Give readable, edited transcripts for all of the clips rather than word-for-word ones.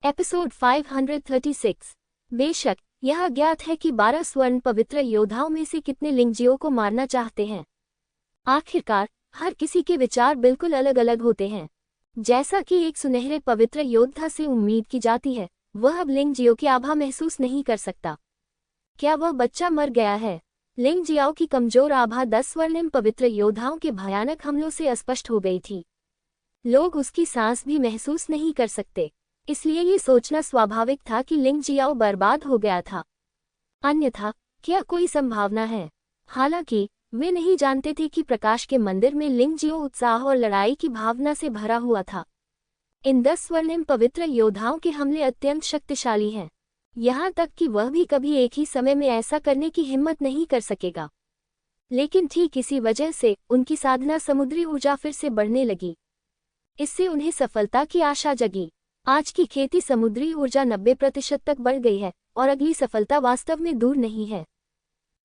Episode 536। बेशक यह अज्ञात है कि 12 स्वर्ण पवित्र योद्धाओं में से कितने लिंगजियो को मारना चाहते हैं। आखिरकार हर किसी के विचार बिल्कुल अलग अलग होते हैं। जैसा कि एक सुनहरे पवित्र योद्धा से उम्मीद की जाती है, वह अब लिंगजियो की आभा महसूस नहीं कर सकता। क्या वह बच्चा मर गया है? लिंगजियो की कमजोर आभा 10 स्वर्णिम पवित्र योद्धाओं के भयानक हमलों से अस्पष्ट हो गई थी। लोग उसकी सांस भी महसूस नहीं कर सकते, इसलिए ये सोचना स्वाभाविक था कि लिंगजियो बर्बाद हो गया था। अन्यथा क्या कोई संभावना है? हालांकि वे नहीं जानते थे कि प्रकाश के मंदिर में लिंगजियो उत्साह और लड़ाई की भावना से भरा हुआ था। इन 10 स्वर्णिम पवित्र योद्धाओं के हमले अत्यंत शक्तिशाली हैं, यहाँ तक कि वह भी कभी एक ही समय में ऐसा करने की हिम्मत नहीं कर सकेगा। लेकिन ठीक इसी वजह से उनकी साधना समुद्री ऊर्जा फिर से बढ़ने लगी। इससे उन्हें सफलता की आशा जगी। आज की खेती समुद्री ऊर्जा 90% तक बढ़ गई है और अगली सफलता वास्तव में दूर नहीं है।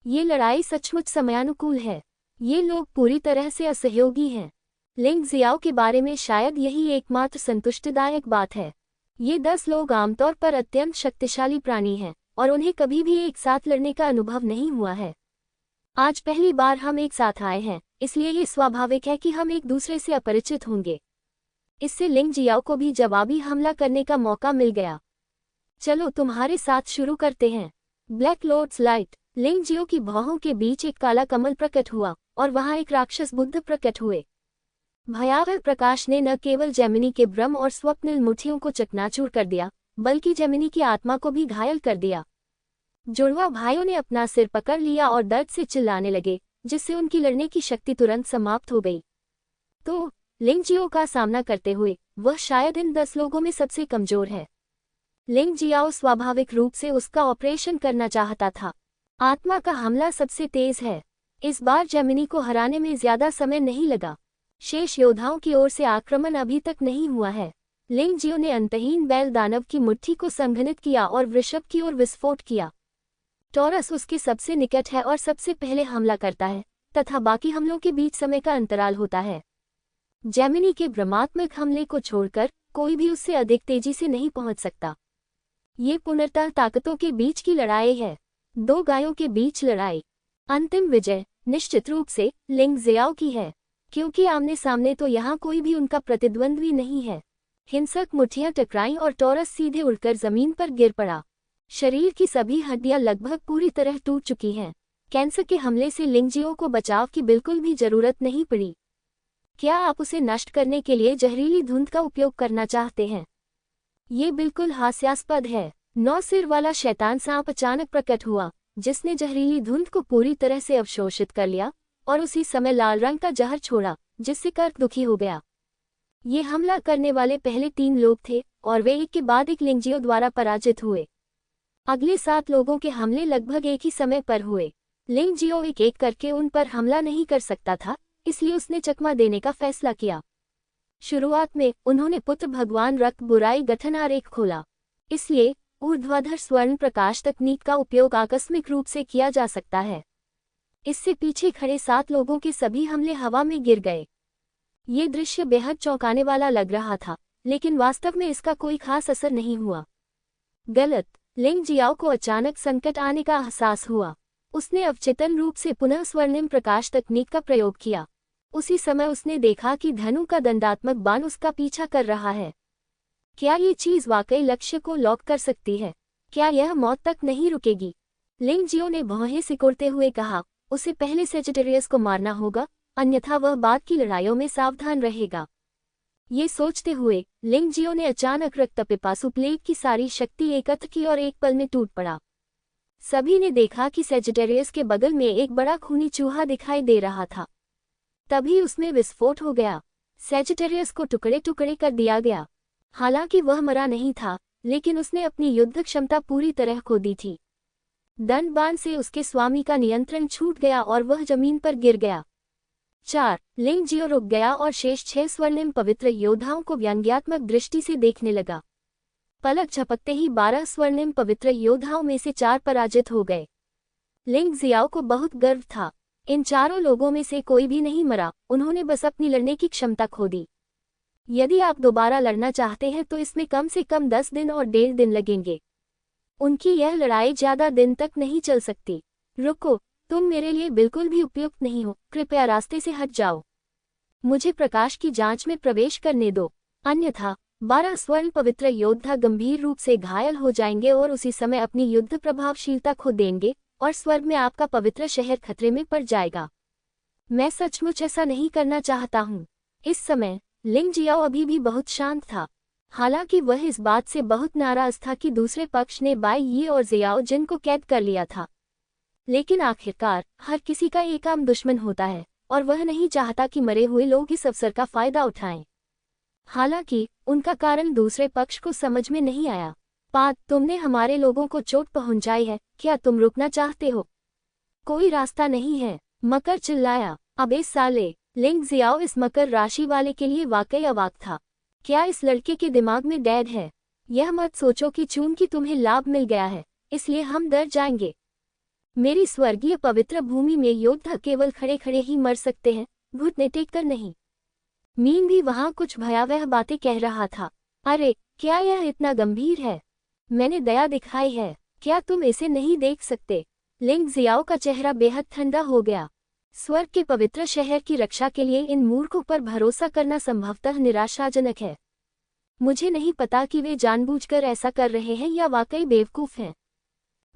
ये लड़ाई सचमुच समयानुकूल है। ये लोग पूरी तरह से असहयोगी हैं। लिंगजियो के बारे में शायद यही एकमात्र संतुष्टिदायक बात है। ये 10 लोग आमतौर पर अत्यंत शक्तिशाली प्राणी हैं और उन्हें कभी भी एक साथ लड़ने का अनुभव नहीं हुआ है। आज पहली बार हम एक साथ आए हैं, इसलिए ये स्वाभाविक है कि हम एक दूसरे से अपरिचित होंगे। इससे लिंगजियो को भी जवाबी हमला करने का मौका मिल गया। चलो तुम्हारे साथ शुरू करते हैं। Black Lord's light. लिंगजियो की भौहों के बीच एक काला कमल प्रकट हुआ और वहां एक राक्षस बुद्ध प्रकट हुए। भयावह प्रकाश ने न केवल जेमिनी के ब्रह्म और स्वप्निल मुठियों को चकनाचूर कर दिया, बल्कि जेमिनी की आत्मा को भी घायल कर दिया। जुड़वा भाइयों ने अपना सिर पकड़ लिया और दर्द से चिल्लाने लगे, जिससे उनकी लड़ने की शक्ति तुरंत समाप्त हो गई। तो लिंगजियो का सामना करते हुए वह शायद इन 10 लोगों में सबसे कमजोर है। लिंगजियो स्वाभाविक रूप से उसका ऑपरेशन करना चाहता था। आत्मा का हमला सबसे तेज है। इस बार जेमिनी को हराने में ज्यादा समय नहीं लगा। शेष योद्धाओं की ओर से आक्रमण अभी तक नहीं हुआ है। लिंगजियो ने अंतहीन बैल दानव की मुट्ठी को संघनित किया और वृषभ की ओर विस्फोट किया। टॉरस उसके सबसे निकट है और सबसे पहले हमला करता है, तथा बाकी हमलों के बीच समय का अंतराल होता है। जेमिनी के भ्रमात्मक हमले को छोड़कर कोई भी उससे अधिक तेजी से नहीं पहुंच सकता। ये पूर्णतः ताकतों के बीच की लड़ाई है। 2 गायों के बीच लड़ाई। अंतिम विजय निश्चित रूप से लिंगजियो की है, क्योंकि आमने सामने तो यहाँ कोई भी उनका प्रतिद्वंद्वी नहीं है। हिंसक मुट्ठियां टकराईं और टॉरस सीधे उड़कर जमीन पर गिर पड़ा। शरीर की सभी हड्डियां लगभग पूरी तरह टूट चुकी हैं। कैंसर के हमले से लिंगजियो को बचाव की बिल्कुल भी जरूरत नहीं पड़ी। क्या आप उसे नष्ट करने के लिए जहरीली धुंध का उपयोग करना चाहते हैं? ये बिल्कुल हास्यास्पद है। 9 सिर वाला शैतान सांप अचानक प्रकट हुआ, जिसने जहरीली धुंध को पूरी तरह से अवशोषित कर लिया और उसी समय लाल रंग का जहर छोड़ा, जिससे कर्क दुखी हो गया। ये हमला करने वाले पहले 3 लोग थे और वे एक के बाद एक लिंगजियो द्वारा पराजित हुए। अगले 7 लोगों के हमले लगभग एक ही समय पर हुए। लिंगजियो एक एक करके उन पर हमला नहीं कर सकता था, इसलिए उसने चकमा देने का फैसला किया। शुरुआत में उन्होंने पुत्र भगवान रक्त बुराई गठन आरेख खोला, इसलिए ऊर्ध्वाधर स्वर्ण प्रकाश तकनीक का उपयोग आकस्मिक रूप से किया जा सकता है। इससे पीछे खड़े 7 लोगों के सभी हमले हवा में गिर गए। ये दृश्य बेहद चौंकाने वाला लग रहा था, लेकिन वास्तव में इसका कोई खास असर नहीं हुआ। गलत। लिंगजियो को अचानक संकट आने का एहसास हुआ। उसने अवचेतन रूप से पुनः स्वर्णिम प्रकाश तकनीक का प्रयोग किया। उसी समय उसने देखा कि धनु का दंडात्मक बाण उसका पीछा कर रहा है। क्या ये चीज वाकई लक्ष्य को लॉक कर सकती है? क्या यह मौत तक नहीं रुकेगी? लिंगजियो ने भौहें सिकुड़ते हुए कहा, उसे पहले सेजिटेरियस को मारना होगा, अन्यथा वह बाद की लड़ाइयों में सावधान रहेगा। ये सोचते हुए लिंगजियो ने अचानक रक्तपिपासु प्लेग की सारी शक्ति एकत्र की और एक पल में टूट पड़ा। सभी ने देखा कि सेजिटेरियस के बगल में एक बड़ा खूनी चूहा दिखाई दे रहा था। तभी उसमें विस्फोट हो गया। सेजिटेरियस को टुकड़े टुकड़े कर दिया गया। हालांकि वह मरा नहीं था, लेकिन उसने अपनी युद्ध क्षमता पूरी तरह खो दी थी। दंड बाण से उसके स्वामी का नियंत्रण छूट गया और वह जमीन पर गिर गया। 4 लिंगजियो रुक गया और शेष 6 स्वर्णिम पवित्र योद्धाओं को व्यंग्यात्मक दृष्टि से देखने लगा। पलक झपकते ही 12 स्वर्णिम पवित्र योद्धाओं में से 4 पराजित हो गए। लिंगजियो को बहुत गर्व था। इन चारों लोगों में से कोई भी नहीं मरा, उन्होंने बस अपनी लड़ने की क्षमता खो दी। यदि आप दोबारा लड़ना चाहते हैं तो इसमें कम से कम 10 दिन और 1.5 दिन लगेंगे। उनकी यह लड़ाई ज्यादा दिन तक नहीं चल सकती। रुको, तुम मेरे लिए बिल्कुल भी उपयुक्त नहीं हो, कृपया रास्ते से हट जाओ। मुझे प्रकाश की जांच में प्रवेश करने दो, अन्यथा 12 स्वर्ण पवित्र योद्धा गंभीर रूप से घायल हो जाएंगे और उसी समय अपनी युद्ध प्रभावशीलता खो देंगे और स्वर्ग में आपका पवित्र शहर खतरे में पड़ जाएगा। मैं सचमुच ऐसा नहीं करना चाहता हूँ। इस समय लिंग जियाओ अभी भी बहुत शांत था, हालांकि वह इस बात से बहुत नाराज था कि दूसरे पक्ष ने बाई यी और जियाओ जिन को कैद कर लिया था। लेकिन आखिरकार हर किसी का एक आम दुश्मन होता है और वह नहीं चाहता कि मरे हुए लोग इस अवसर का फायदा उठाएं। हालांकि उनका कारण दूसरे पक्ष को समझ में नहीं आया। पाद, तुमने हमारे लोगों को चोट पहुंचाई है, क्या तुम रुकना चाहते हो? कोई रास्ता नहीं है, मकर चिल्लाया। अबे साले, लिंग जियाओ इस मकर राशि वाले के लिए वाकई अवाक था। क्या इस लड़के के दिमाग में डैड है? यह मत सोचो कि चूंकि तुम्हें लाभ मिल गया है इसलिए हम डर जाएंगे। मेरी स्वर्गीय पवित्र भूमि में योद्धा केवल खड़े खड़े ही मर सकते हैं, घुटने टेक कर नहीं। मीन भी वहां कुछ भयावह बातें कह रहा था। अरे, क्या यह इतना गंभीर है? मैंने दया दिखाई है, क्या तुम इसे नहीं देख सकते? लिंग जियाओ का चेहरा बेहद ठंडा हो गया। स्वर्ग के पवित्र शहर की रक्षा के लिए इन मूर्खों पर भरोसा करना संभवतः निराशाजनक है। मुझे नहीं पता कि वे जानबूझकर ऐसा कर रहे हैं या वाकई बेवकूफ हैं।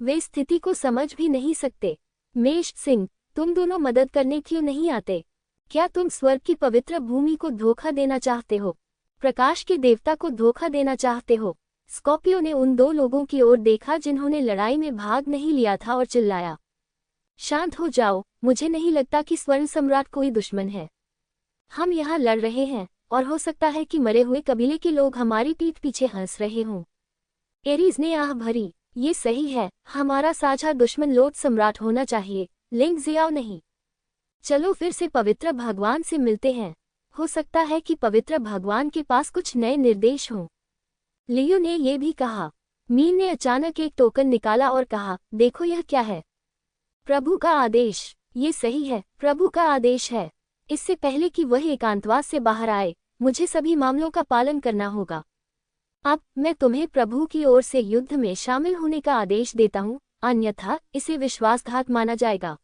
वे स्थिति को समझ भी नहीं सकते। मेष सिंह, तुम दोनों मदद करने क्यों नहीं आते? क्या तुम स्वर्ग की पवित्र भूमि को धोखा देना चाहते हो? प्रकाश के देवता को धोखा देना चाहते हो? स्कॉर्पियो ने उन दो लोगों की ओर देखा जिन्होंने लड़ाई में भाग नहीं लिया था और चिल्लाया, शांत हो जाओ, मुझे नहीं लगता कि स्वर्ण सम्राट कोई दुश्मन है। हम यहाँ लड़ रहे हैं और हो सकता है कि मरे हुए कबीले के लोग हमारी पीठ पीछे हंस रहे हों। एरीज ने आह भरी, ये सही है, हमारा साझा दुश्मन लॉर्ड सम्राट होना चाहिए, लिंग जियाओ नहीं। चलो फिर से पवित्र भगवान से मिलते हैं, हो सकता है कि पवित्र भगवान के पास कुछ नए निर्देश हों। लियो ने यह भी कहा। मीन ने अचानक एक टोकन निकाला और कहा, देखो यह क्या है? प्रभु का आदेश। ये सही है, प्रभु का आदेश है। इससे पहले कि वह एकांतवास से बाहर आए, मुझे सभी मामलों का पालन करना होगा। अब मैं तुम्हें प्रभु की ओर से युद्ध में शामिल होने का आदेश देता हूँ, अन्यथा इसे विश्वासघात माना जाएगा।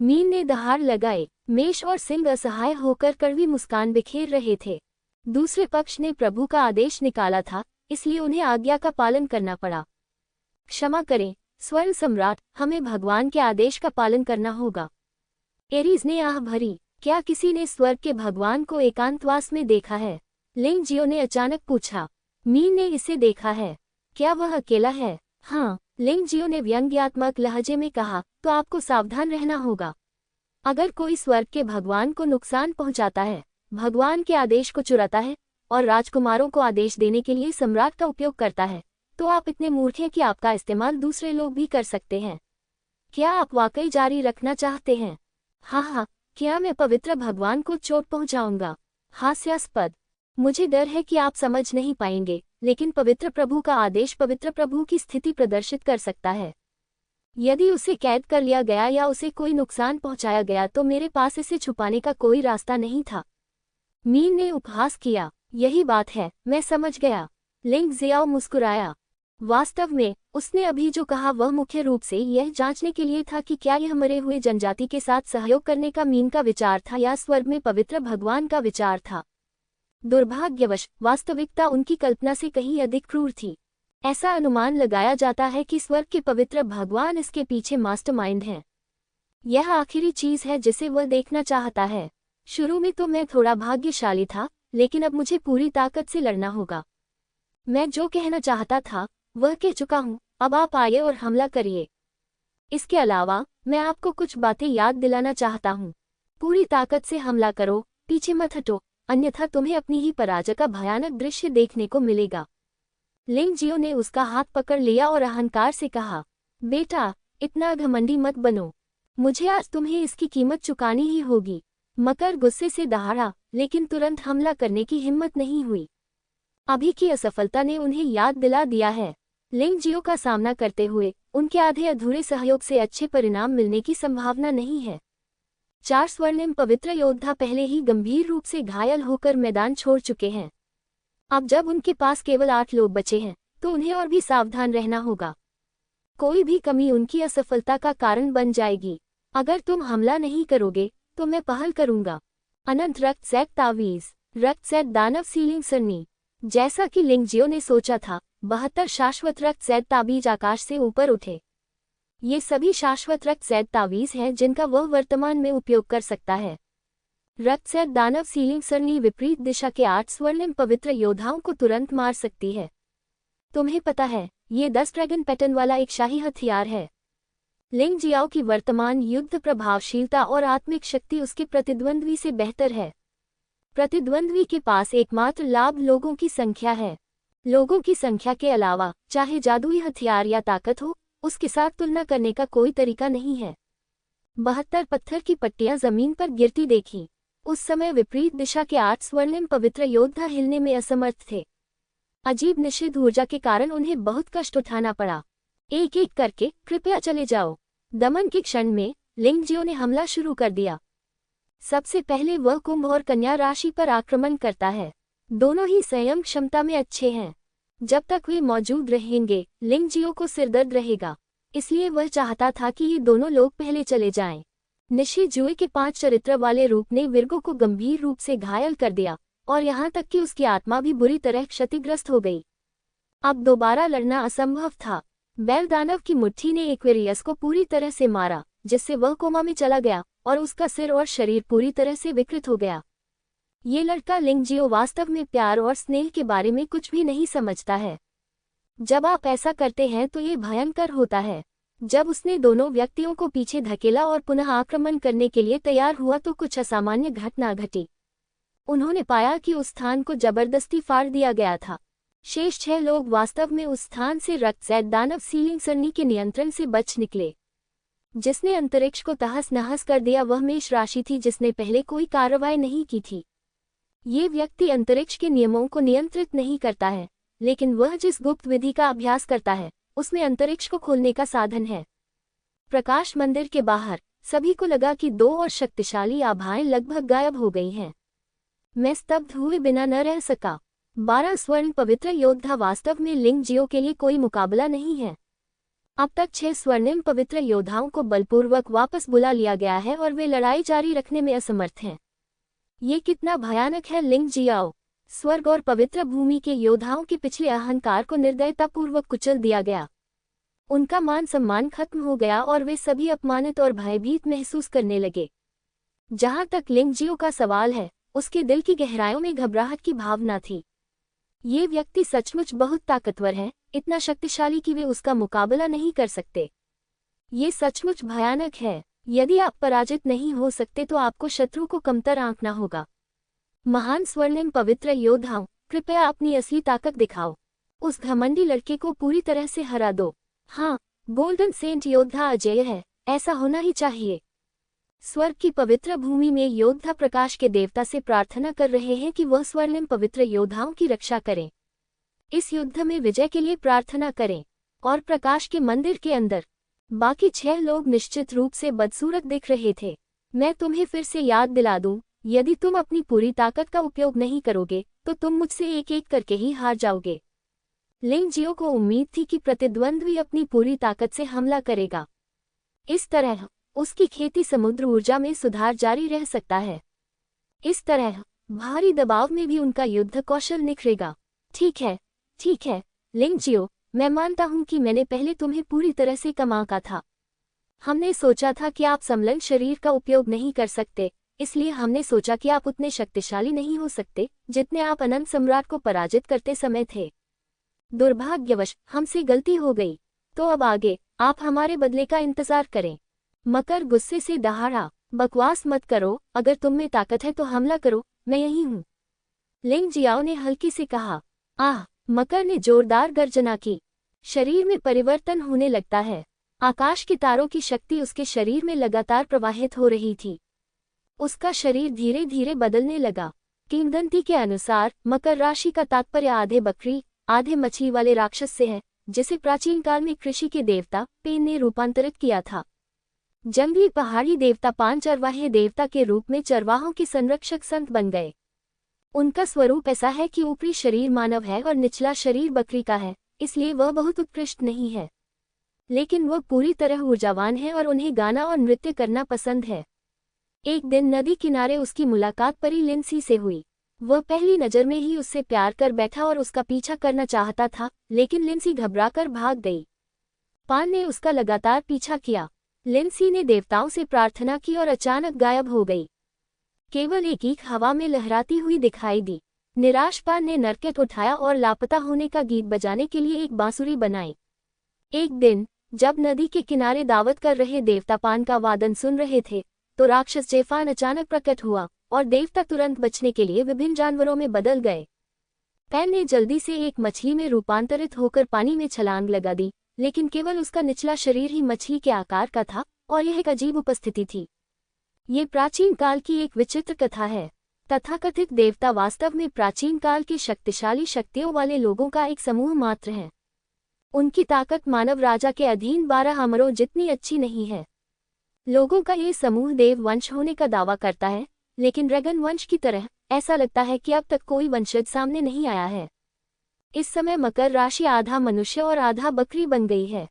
मीन ने दहाड़ लगाए। मेष और सिंह असहाय होकर कड़वी मुस्कान बिखेर रहे थे। दूसरे पक्ष ने प्रभु का आदेश निकाला था, इसलिए उन्हें आज्ञा का पालन करना पड़ा। क्षमा करें स्वर्ण सम्राट, हमें भगवान के आदेश का पालन करना होगा। एरीज ने आह भरी, क्या किसी ने स्वर्ग के भगवान को एकांतवास में देखा है? लिंग जियो ने अचानक पूछा। मीन ने इसे देखा है। क्या वह अकेला है? हाँ, लिंग जियो ने व्यंग्यात्मक लहजे में कहा, तो आपको सावधान रहना होगा। अगर कोई स्वर्ग के भगवान को नुकसान पहुंचाता है, भगवान के आदेश को चुराता है और राजकुमारों को आदेश देने के लिए सम्राट का उपयोग करता है, तो आप इतने मूर्ख हैं कि आपका इस्तेमाल दूसरे लोग भी कर सकते हैं। क्या आप वाकई जारी रखना चाहते हैं? हाँ, क्या मैं पवित्र भगवान को चोट पहुंचाऊंगा? हास्यास्पद। मुझे डर है कि आप समझ नहीं पाएंगे, लेकिन पवित्र प्रभु का आदेश पवित्र प्रभु की स्थिति प्रदर्शित कर सकता है। यदि उसे कैद कर लिया गया या उसे कोई नुकसान पहुंचाया गया तो मेरे पास इसे छुपाने का कोई रास्ता नहीं था। मीन ने उपहास किया। यही बात है, मैं समझ गया। लिंग जियाओ मुस्कुराया। वास्तव में उसने अभी जो कहा वह मुख्य रूप से यह जांचने के लिए था कि क्या यह मरे हुए जनजाति के साथ सहयोग करने का मीन का विचार था या स्वर्ग में पवित्र भगवान का विचार था। दुर्भाग्यवश वास्तविकता उनकी कल्पना से कहीं अधिक क्रूर थी। ऐसा अनुमान लगाया जाता है कि स्वर्ग के पवित्र भगवान इसके पीछे मास्टरमाइंड हैं। यह आखिरी चीज है जिसे वह देखना चाहता है। शुरू में तो मैं थोड़ा भाग्यशाली था, लेकिन अब मुझे पूरी ताकत से लड़ना होगा। मैं जो कहना चाहता था वह कह चुका हूँ, अब आप आइए और हमला करिए। इसके अलावा मैं आपको कुछ बातें याद दिलाना चाहता हूँ। पूरी ताकत से हमला करो, पीछे मत हटो, अन्यथा तुम्हें अपनी ही पराजय का भयानक दृश्य देखने को मिलेगा। लिंग जियो ने उसका हाथ पकड़ लिया और अहंकार से कहा, बेटा, इतना घमंडी मत बनो, मुझे आज तुम्हें इसकी कीमत चुकानी ही होगी। मकर गुस्से से दहाड़ा, लेकिन तुरंत हमला करने की हिम्मत नहीं हुई। अभी की असफलता ने उन्हें याद दिला दिया है, लिंग जियो का सामना करते हुए उनके आधे अधूरे सहयोग से अच्छे परिणाम मिलने की संभावना नहीं है। 4 स्वर्णिम पवित्र योद्धा पहले ही गंभीर रूप से घायल होकर मैदान छोड़ चुके हैं। अब जब उनके पास केवल 8 लोग बचे हैं तो उन्हें और भी सावधान रहना होगा। कोई भी कमी उनकी असफलता का कारण बन जाएगी। अगर तुम हमला नहीं करोगे तो मैं पहल करूंगा। अनंत रक्त सैक तावीज। रक्त सैक दानव सीलिंग सरनी। जैसा कि लिंगजियो ने सोचा था, 72 शाश्वत रक्त सैक ताबीज आकाश से ऊपर उठे। ये सभी शाश्वत रक्त सैक तावीज हैं जिनका वह वर्तमान में उपयोग कर सकता है। रक्त सैक दानव सीलिंग सरनी विपरीत दिशा के 8 स्वर्णिम पवित्र योद्धाओं को तुरंत मार सकती है। तुम्हें पता है, ये 10 ड्रैगन पैटर्न वाला एक शाही हथियार है। लिंग जियाओ की वर्तमान युद्ध प्रभावशीलता और आत्मिक शक्ति उसके प्रतिद्वंद्वी से बेहतर है। प्रतिद्वंद्वी के पास एकमात्र लाभ लोगों की संख्या है। लोगों की संख्या के अलावा चाहे जादुई हथियार या ताकत हो, उसके साथ तुलना करने का कोई तरीका नहीं है। 72 पत्थर की पट्टियां जमीन पर गिरती देखी। उस समय विपरीत दिशा के 8 स्वर्णिम पवित्र योद्धा हिलने में असमर्थ थे। अजीब निषिद्ध ऊर्जा के कारण उन्हें बहुत कष्ट उठाना पड़ा। एक एक करके कृपया चले जाओ। दमन के क्षण में लिंगजियो ने हमला शुरू कर दिया। सबसे पहले वह कुंभ और कन्या राशि पर आक्रमण करता है। दोनों ही संयम क्षमता में अच्छे हैं। जब तक वे मौजूद रहेंगे लिंगजियो को सिरदर्द रहेगा, इसलिए वह चाहता था कि ये दोनों लोग पहले चले जाएं। निशी जुए के 5 चरित्र वाले रूप ने विर्गो को गंभीर रूप से घायल कर दिया और यहाँ तक कि उसकी आत्मा भी बुरी तरह क्षतिग्रस्त हो गई। अब दोबारा लड़ना असंभव था। बैल दानव की मुट्ठी ने एक्वेरियस को पूरी तरह से मारा, जिससे वह कोमा में चला गया और उसका सिर और शरीर पूरी तरह से विकृत हो गया। ये लड़का लिंगजियो वास्तव में प्यार और स्नेह के बारे में कुछ भी नहीं समझता है। जब आप ऐसा करते हैं तो ये भयंकर होता है। जब उसने दोनों व्यक्तियों को पीछे धकेला और पुनः आक्रमण करने के लिए तैयार हुआ तो कुछ असामान्य घटना घटी। उन्होंने पाया कि उस स्थान को जबरदस्ती फाड़ दिया गया था। शेष 6 लोग वास्तव में उस स्थान से रक्तसैत दानव सीलिंग सरनी के नियंत्रण से बच निकले। जिसने अंतरिक्ष को तहस नहस कर दिया वह मेष राशि थी, जिसने पहले कोई कार्रवाई नहीं की थी। ये व्यक्ति अंतरिक्ष के नियमों को नियंत्रित नहीं करता है, लेकिन वह जिस गुप्त विधि का अभ्यास करता है उसमें अंतरिक्ष को खोलने का साधन है। प्रकाश मंदिर के बाहर सभी को लगा कि 2 और शक्तिशाली आभाएं लगभग गायब हो गई हैं। मैं स्तब्ध हुए बिना न रह सका। 12 स्वर्ण पवित्र योद्धा वास्तव में लिंगजियो के लिए कोई मुकाबला नहीं है। अब तक 6 स्वर्णिम पवित्र योद्धाओं को बलपूर्वक वापस बुला लिया गया है और वे लड़ाई जारी रखने में असमर्थ हैं। ये कितना भयानक है लिंगजियाओ। स्वर्ग और पवित्र भूमि के योद्धाओं के पिछले अहंकार को निर्दयतापूर्वक कुचल दिया गया। उनका मान सम्मान खत्म हो गया और वे सभी अपमानित और भयभीत महसूस करने लगे। जहां तक लिंगजियो का सवाल है, उसके दिल की गहराइयों में घबराहट की भावना थी। ये व्यक्ति सचमुच बहुत ताकतवर है, इतना शक्तिशाली कि वे उसका मुकाबला नहीं कर सकते। ये सचमुच भयानक है। यदि आप पराजित नहीं हो सकते तो आपको शत्रु को कमतर आंकना होगा। महान स्वर्णिम पवित्र योद्धाओं, कृपया अपनी असली ताकत दिखाओ। उस घमंडी लड़के को पूरी तरह से हरा दो। हाँ, गोल्डन सेंट योद्धा अजेय है, ऐसा होना ही चाहिए। स्वर्ग की पवित्र भूमि में योद्धा प्रकाश के देवता से प्रार्थना कर रहे हैं कि वह स्वर्णिम पवित्र योद्धाओं की रक्षा करें। इस युद्ध में विजय के लिए प्रार्थना करें। और प्रकाश के मंदिर के अंदर बाकी 6 लोग निश्चित रूप से बदसूरत दिख रहे थे। मैं तुम्हें फिर से याद दिला दूं, यदि तुम अपनी पूरी ताकत का उपयोग नहीं करोगे तो तुम मुझसे एक एक करके ही हार जाओगे। लिंगजियो को उम्मीद थी कि प्रतिद्वंद्वी अपनी पूरी ताकत से हमला करेगा। इस तरह उसकी खेती समुद्र ऊर्जा में सुधार जारी रह सकता है। इस तरह भारी दबाव में भी उनका युद्ध कौशल निखरेगा। ठीक है लिंगजियो, मैं मानता हूं कि मैंने पहले तुम्हें पूरी तरह से कम आंका था। हमने सोचा था कि आप समलन शरीर का उपयोग नहीं कर सकते, इसलिए हमने सोचा कि आप उतने शक्तिशाली नहीं हो सकते जितने आप अनंत सम्राट को पराजित करते समय थे। दुर्भाग्यवश हमसे गलती हो गई। तो अब आगे आप हमारे बदले का इंतजार करें। मकर गुस्से से दहाड़ा, बकवास मत करो, अगर तुम में ताकत है तो हमला करो, मैं यही हूँ। लिंगजियाओ ने हल्की से कहा। आह! मकर ने जोरदार गर्जना की। शरीर में परिवर्तन होने लगता है। आकाश के तारों की शक्ति उसके शरीर में लगातार प्रवाहित हो रही थी। उसका शरीर धीरे धीरे बदलने लगा। किंवदंती के अनुसार मकर राशि का तात्पर्य आधे बकरी आधे मछली वाले राक्षस से है, जिसे प्राचीन काल में कृषि के देवता पेन ने रूपांतरित किया था। जंगली पहाड़ी देवता पान चरवाहे देवता के रूप में चरवाहों के संरक्षक संत बन गए। उनका स्वरूप ऐसा है कि ऊपरी शरीर मानव है और निचला शरीर बकरी का है, इसलिए वह बहुत उत्कृष्ट नहीं है, लेकिन वह पूरी तरह ऊर्जावान है और उन्हें गाना और नृत्य करना पसंद है। एक दिन नदी किनारे उसकी मुलाकात परी लिंसी से हुई। वह पहली नज़र में ही उससे प्यार कर बैठा और उसका पीछा करना चाहता था, लेकिन लिंसी घबराकर भाग गई। पान ने उसका लगातार पीछा किया। लिंसी ने देवताओं से प्रार्थना की और अचानक गायब हो गई। केवल एक ईख हवा में लहराती हुई दिखाई दी। निराश पान ने नरकेट उठाया और लापता होने का गीत बजाने के लिए एक बांसुरी बनाई। एक दिन जब नदी के किनारे दावत कर रहे देवता पान का वादन सुन रहे थे, तो राक्षस जेफान अचानक प्रकट हुआ और देवता तुरंत बचने के लिए विभिन्न जानवरों में बदल गए। पैन ने जल्दी से एक मछली में रूपांतरित होकर पानी में छलांग लगा दी, लेकिन केवल उसका निचला शरीर ही मछली के आकार का था और यह एक अजीब उपस्थिति थी। ये प्राचीन काल की एक विचित्र कथा है। तथाकथित देवता वास्तव में प्राचीन काल के शक्तिशाली शक्तियों वाले लोगों का एक समूह मात्र है। उनकी ताकत मानव राजा के अधीन 12 अमरों जितनी अच्छी नहीं है। लोगों का ये समूह देव वंश होने का दावा करता है, लेकिन ड्रैगन वंश की तरह ऐसा लगता है कि अब तक कोई वंशज सामने नहीं आया है। इस समय मकर राशि आधा मनुष्य और आधा बकरी बन गई है।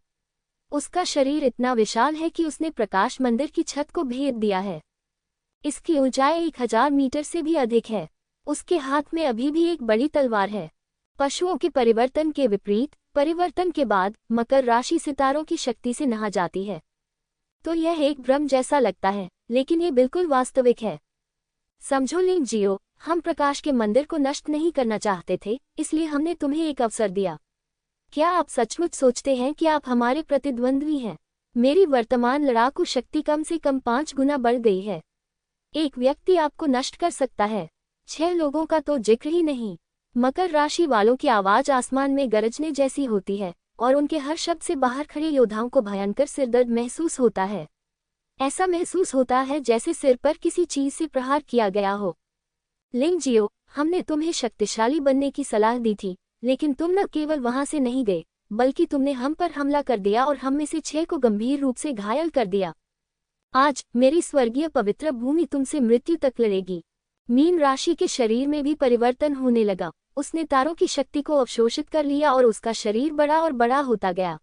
उसका शरीर इतना विशाल है कि उसने प्रकाश मंदिर की छत को भेद दिया है। इसकी ऊंचाई 1000 मीटर से भी अधिक है। उसके हाथ में अभी भी एक बड़ी तलवार है। पशुओं के परिवर्तन के विपरीत परिवर्तन के बाद मकर राशि सितारों की शक्ति से नहा जाती है, तो यह एक भ्रम जैसा लगता है, लेकिन ये बिल्कुल वास्तविक है। समझो लिंग जियो, हम प्रकाश के मंदिर को नष्ट नहीं करना चाहते थे, इसलिए हमने तुम्हें एक अवसर दिया। क्या आप सचमुच सोचते हैं कि आप हमारे प्रतिद्वंद्वी हैं? मेरी वर्तमान लड़ाकू शक्ति कम से कम 5 गुना बढ़ गई है। एक व्यक्ति आपको नष्ट कर सकता है, 6 लोगों का तो जिक्र ही नहीं। मकर राशि वालों की आवाज आसमान में गरजने जैसी होती है और उनके हर शब्द से बाहर खड़े योद्धाओं को भयंकर सिरदर्द महसूस होता है। ऐसा महसूस होता है जैसे सिर पर किसी चीज से प्रहार किया गया हो। लिंग जियो, हमने तुम्हें शक्तिशाली बनने की सलाह दी थी, लेकिन तुम न केवल वहां से नहीं गए, बल्कि तुमने हम पर हमला कर दिया और हम में से 6 को गंभीर रूप से घायल कर दिया। आज मेरी स्वर्गीय पवित्र भूमि तुमसे मृत्यु तक लड़ेगी। मीन राशि के शरीर में भी परिवर्तन होने लगा। उसने तारों की शक्ति को अवशोषित कर लिया और उसका शरीर बड़ा और बड़ा होता गया,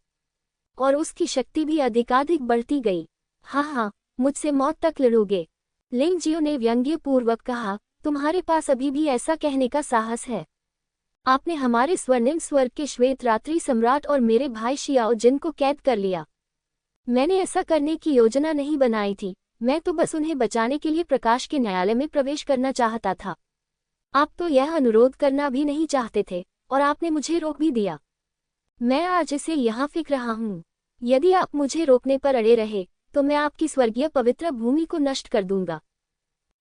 और उसकी शक्ति भी अधिकाधिक बढ़ती गई। हाँ, मुझसे मौत तक लड़ोगे? लिंग जियो ने व्यंग्यपूर्वक कहा, तुम्हारे पास अभी भी ऐसा कहने का साहस है? आपने हमारे स्वर्णिम स्वर्ग के श्वेत रात्रि सम्राट और मेरे भाई शियाओ जिन को कैद कर लिया। मैंने ऐसा करने की योजना नहीं बनाई थी, मैं तो बस उन्हें बचाने के लिए प्रकाश के न्यायालय में प्रवेश करना चाहता था। आप तो यह अनुरोध करना भी नहीं चाहते थे और आपने मुझे रोक भी दिया। मैं आज इसे यहाँ फेंक रहा हूँ। यदि आप मुझे रोकने पर अड़े रहे तो मैं आपकी स्वर्गीय पवित्र भूमि को नष्ट कर दूंगा।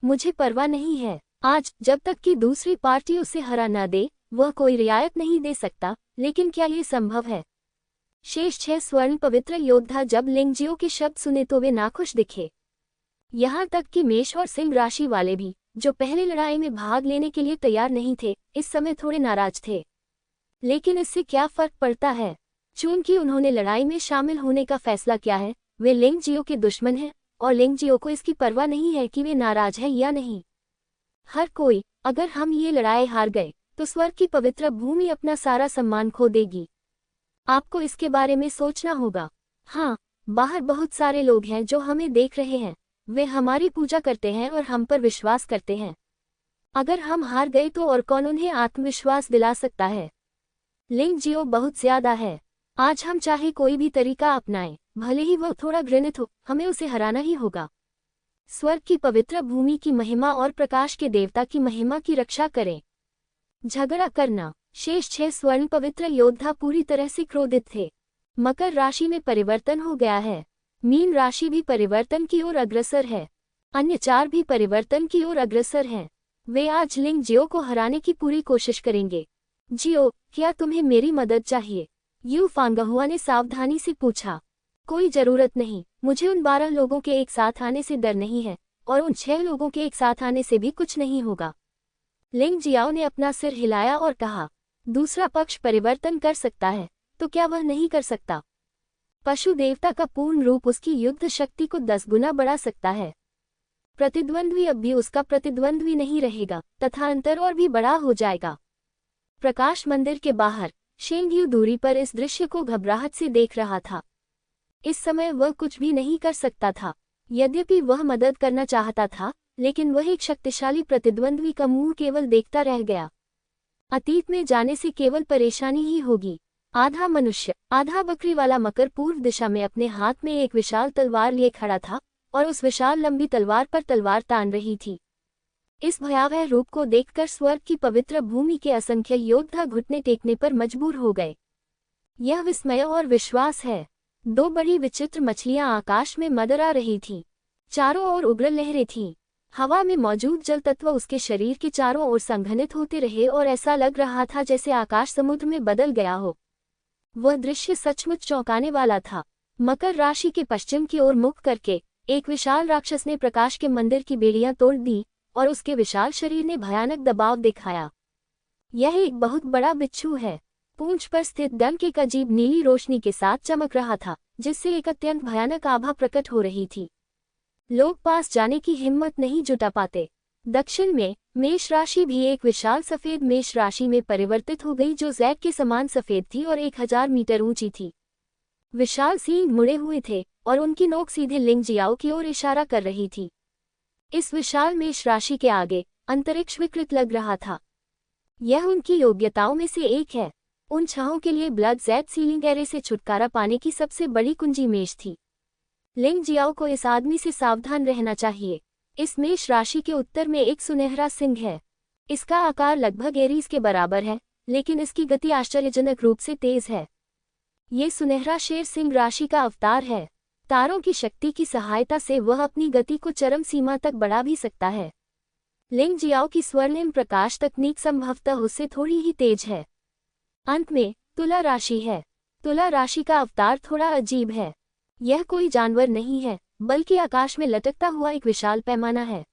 मुझे परवाह नहीं है। आज जब तक कि दूसरी पार्टी उसे हरा न दे, वह कोई रियायत नहीं दे सकता, लेकिन क्या ये संभव है? शेष 6 स्वर्ण पवित्र योद्धा जब लिंगजियो के शब्द सुने तो वे नाखुश दिखे। यहाँ तक कि मेष और सिंह राशि वाले भी, जो पहले लड़ाई में भाग लेने के लिए तैयार नहीं थे, इस समय थोड़े नाराज थे। लेकिन इससे क्या फर्क पड़ता है? चूंकि उन्होंने लड़ाई में शामिल होने का फैसला किया है, वे लिंगजियो के दुश्मन हैं और लिंगजियो को इसकी परवाह नहीं है कि वे नाराज हैं या नहीं। हर कोई, अगर हम ये लड़ाई हार गए तो स्वर्ग की पवित्र भूमि अपना सारा सम्मान खो देगी। आपको इसके बारे में सोचना होगा। हाँ, बाहर बहुत सारे लोग हैं जो हमें देख रहे हैं। वे हमारी पूजा करते हैं और हम पर विश्वास करते हैं। अगर हम हार गए तो और कौन उन्हें आत्मविश्वास दिला सकता है? लिंगजियो बहुत ज्यादा है। आज हम चाहे कोई भी तरीका अपनाएं, भले ही वह थोड़ा घृणित हो, हमें उसे हराना ही होगा। स्वर्ग की पवित्र भूमि की महिमा और प्रकाश के देवता की महिमा की रक्षा करें। झगड़ा करना। शेष 6 स्वर्ण पवित्र योद्धा पूरी तरह से क्रोधित थे। मकर राशि में परिवर्तन हो गया है। मीन राशि भी परिवर्तन की ओर अग्रसर है। अन्य 4 भी परिवर्तन की ओर अग्रसर हैं। वे आज लिंग जियो को हराने की पूरी कोशिश करेंगे। जियो, क्या तुम्हें मेरी मदद चाहिए? यू फांगहुआ ने सावधानी से पूछा। कोई जरूरत नहीं, मुझे उन 12 लोगों के एक साथ आने से डर नहीं है, और उन 6 लोगों के एक साथ आने से भी कुछ नहीं होगा। लिंग जियाओ ने अपना सिर हिलाया और कहा, दूसरा पक्ष परिवर्तन कर सकता है, तो क्या वह नहीं कर सकता? पशु देवता का पूर्ण रूप उसकी युद्ध शक्ति को 10 गुना बढ़ा सकता है। प्रतिद्वंद्वी अब भी उसका प्रतिद्वंद्वी नहीं रहेगा तथा अंतर और भी बड़ा हो जाएगा। प्रकाश मंदिर के बाहर शेंगयू दूरी पर इस दृश्य को घबराहट से देख रहा था। इस समय वह कुछ भी नहीं कर सकता था। यद्यपि वह मदद करना चाहता था, लेकिन वह एक शक्तिशाली प्रतिद्वंद्वी का मुंह केवल देखता रह गया। अतीत में जाने से केवल परेशानी ही होगी। आधा मनुष्य आधा बकरी वाला मकर पूर्व दिशा में अपने हाथ में एक विशाल तलवार लिए खड़ा था और उस विशाल लंबी तलवार पर तलवार तान रही थी। इस भयावह रूप को देखकर स्वर्ग की पवित्र भूमि के असंख्य योद्धा घुटने टेकने पर मजबूर हो गए। यह विस्मय और विश्वास है। 2 बड़ी विचित्र मछलियां आकाश में मंडरा रही थीं। चारों ओर उग्र लहरें थीं। हवा में मौजूद जल तत्व उसके शरीर के चारों ओर संघनित होते रहे और ऐसा लग रहा था जैसे आकाश समुद्र में बदल गया हो। वह दृश्य सचमुच चौंकाने वाला था। मकर राशि के पश्चिम की ओर मुख करके एक विशाल राक्षस ने प्रकाश के मंदिर की बेड़ियां तोड़ दी और उसके विशाल शरीर ने भयानक दबाव दिखाया। यह एक बहुत बड़ा बिच्छू है। पूंछ पर स्थित डंक एक अजीब नीली रोशनी के साथ चमक रहा था, जिससे एक अत्यंत भयानक आभा प्रकट हो रही थी। लोग पास जाने की हिम्मत नहीं जुटा पाते। दक्षिण में मेष राशि भी एक विशाल सफेद मेष राशि में परिवर्तित हो गई, जो जैक के समान सफेद थी और 1000 मीटर ऊंची थी। विशाल सींग मुड़े हुए थे और उनकी नोक सीधे लिंग जियाओ की ओर इशारा कर रही थी। इस विशाल मेष राशि के आगे अंतरिक्ष विकृत लग रहा था। यह उनकी योग्यताओं में से एक है। उन छहों के लिए ब्लड जेट सीलिंग एरे से छुटकारा पाने की सबसे बड़ी कुंजी मेष थी। लिंग जियाओ को इस आदमी से सावधान रहना चाहिए। इस मेष राशि के उत्तर में एक सुनहरा सिंह है। इसका आकार लगभग एरीज के बराबर है, लेकिन इसकी गति आश्चर्यजनक रूप से तेज है। ये सुनहरा शेर सिंह राशि का अवतार है। तारों की शक्ति की सहायता से वह अपनी गति को चरम सीमा तक बढ़ा भी सकता है। लिंग जियाओ की स्वर्णिम प्रकाश तकनीक संभवतः उससे थोड़ी ही तेज है। अंत में तुला राशि है। तुला राशि का अवतार थोड़ा अजीब है। यह कोई जानवर नहीं है, बल्कि आकाश में लटकता हुआ एक विशाल पैमाना है।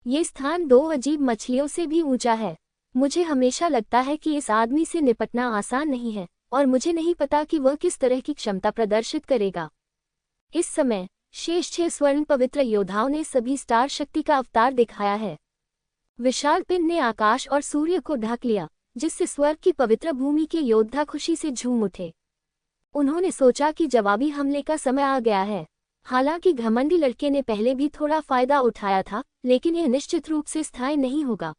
ये स्थान 2 अजीब मछलियों से भी ऊंचा है। मुझे हमेशा लगता है कि इस आदमी से निपटना आसान नहीं है और मुझे नहीं पता कि वह किस तरह की क्षमता प्रदर्शित करेगा। इस समय शेष 6 स्वर्ण पवित्र योद्धाओं ने सभी स्टार शक्ति का अवतार दिखाया है। विशाल पिंड ने आकाश और सूर्य को ढक लिया, जिससे स्वर्ग की पवित्र भूमि के योद्धा खुशी से झूम उठे। उन्होंने सोचा कि जवाबी हमले का समय आ गया है। हालांकि घमंडी लड़के ने पहले भी थोड़ा फायदा उठाया था, लेकिन यह निश्चित रूप से स्थायी नहीं होगा।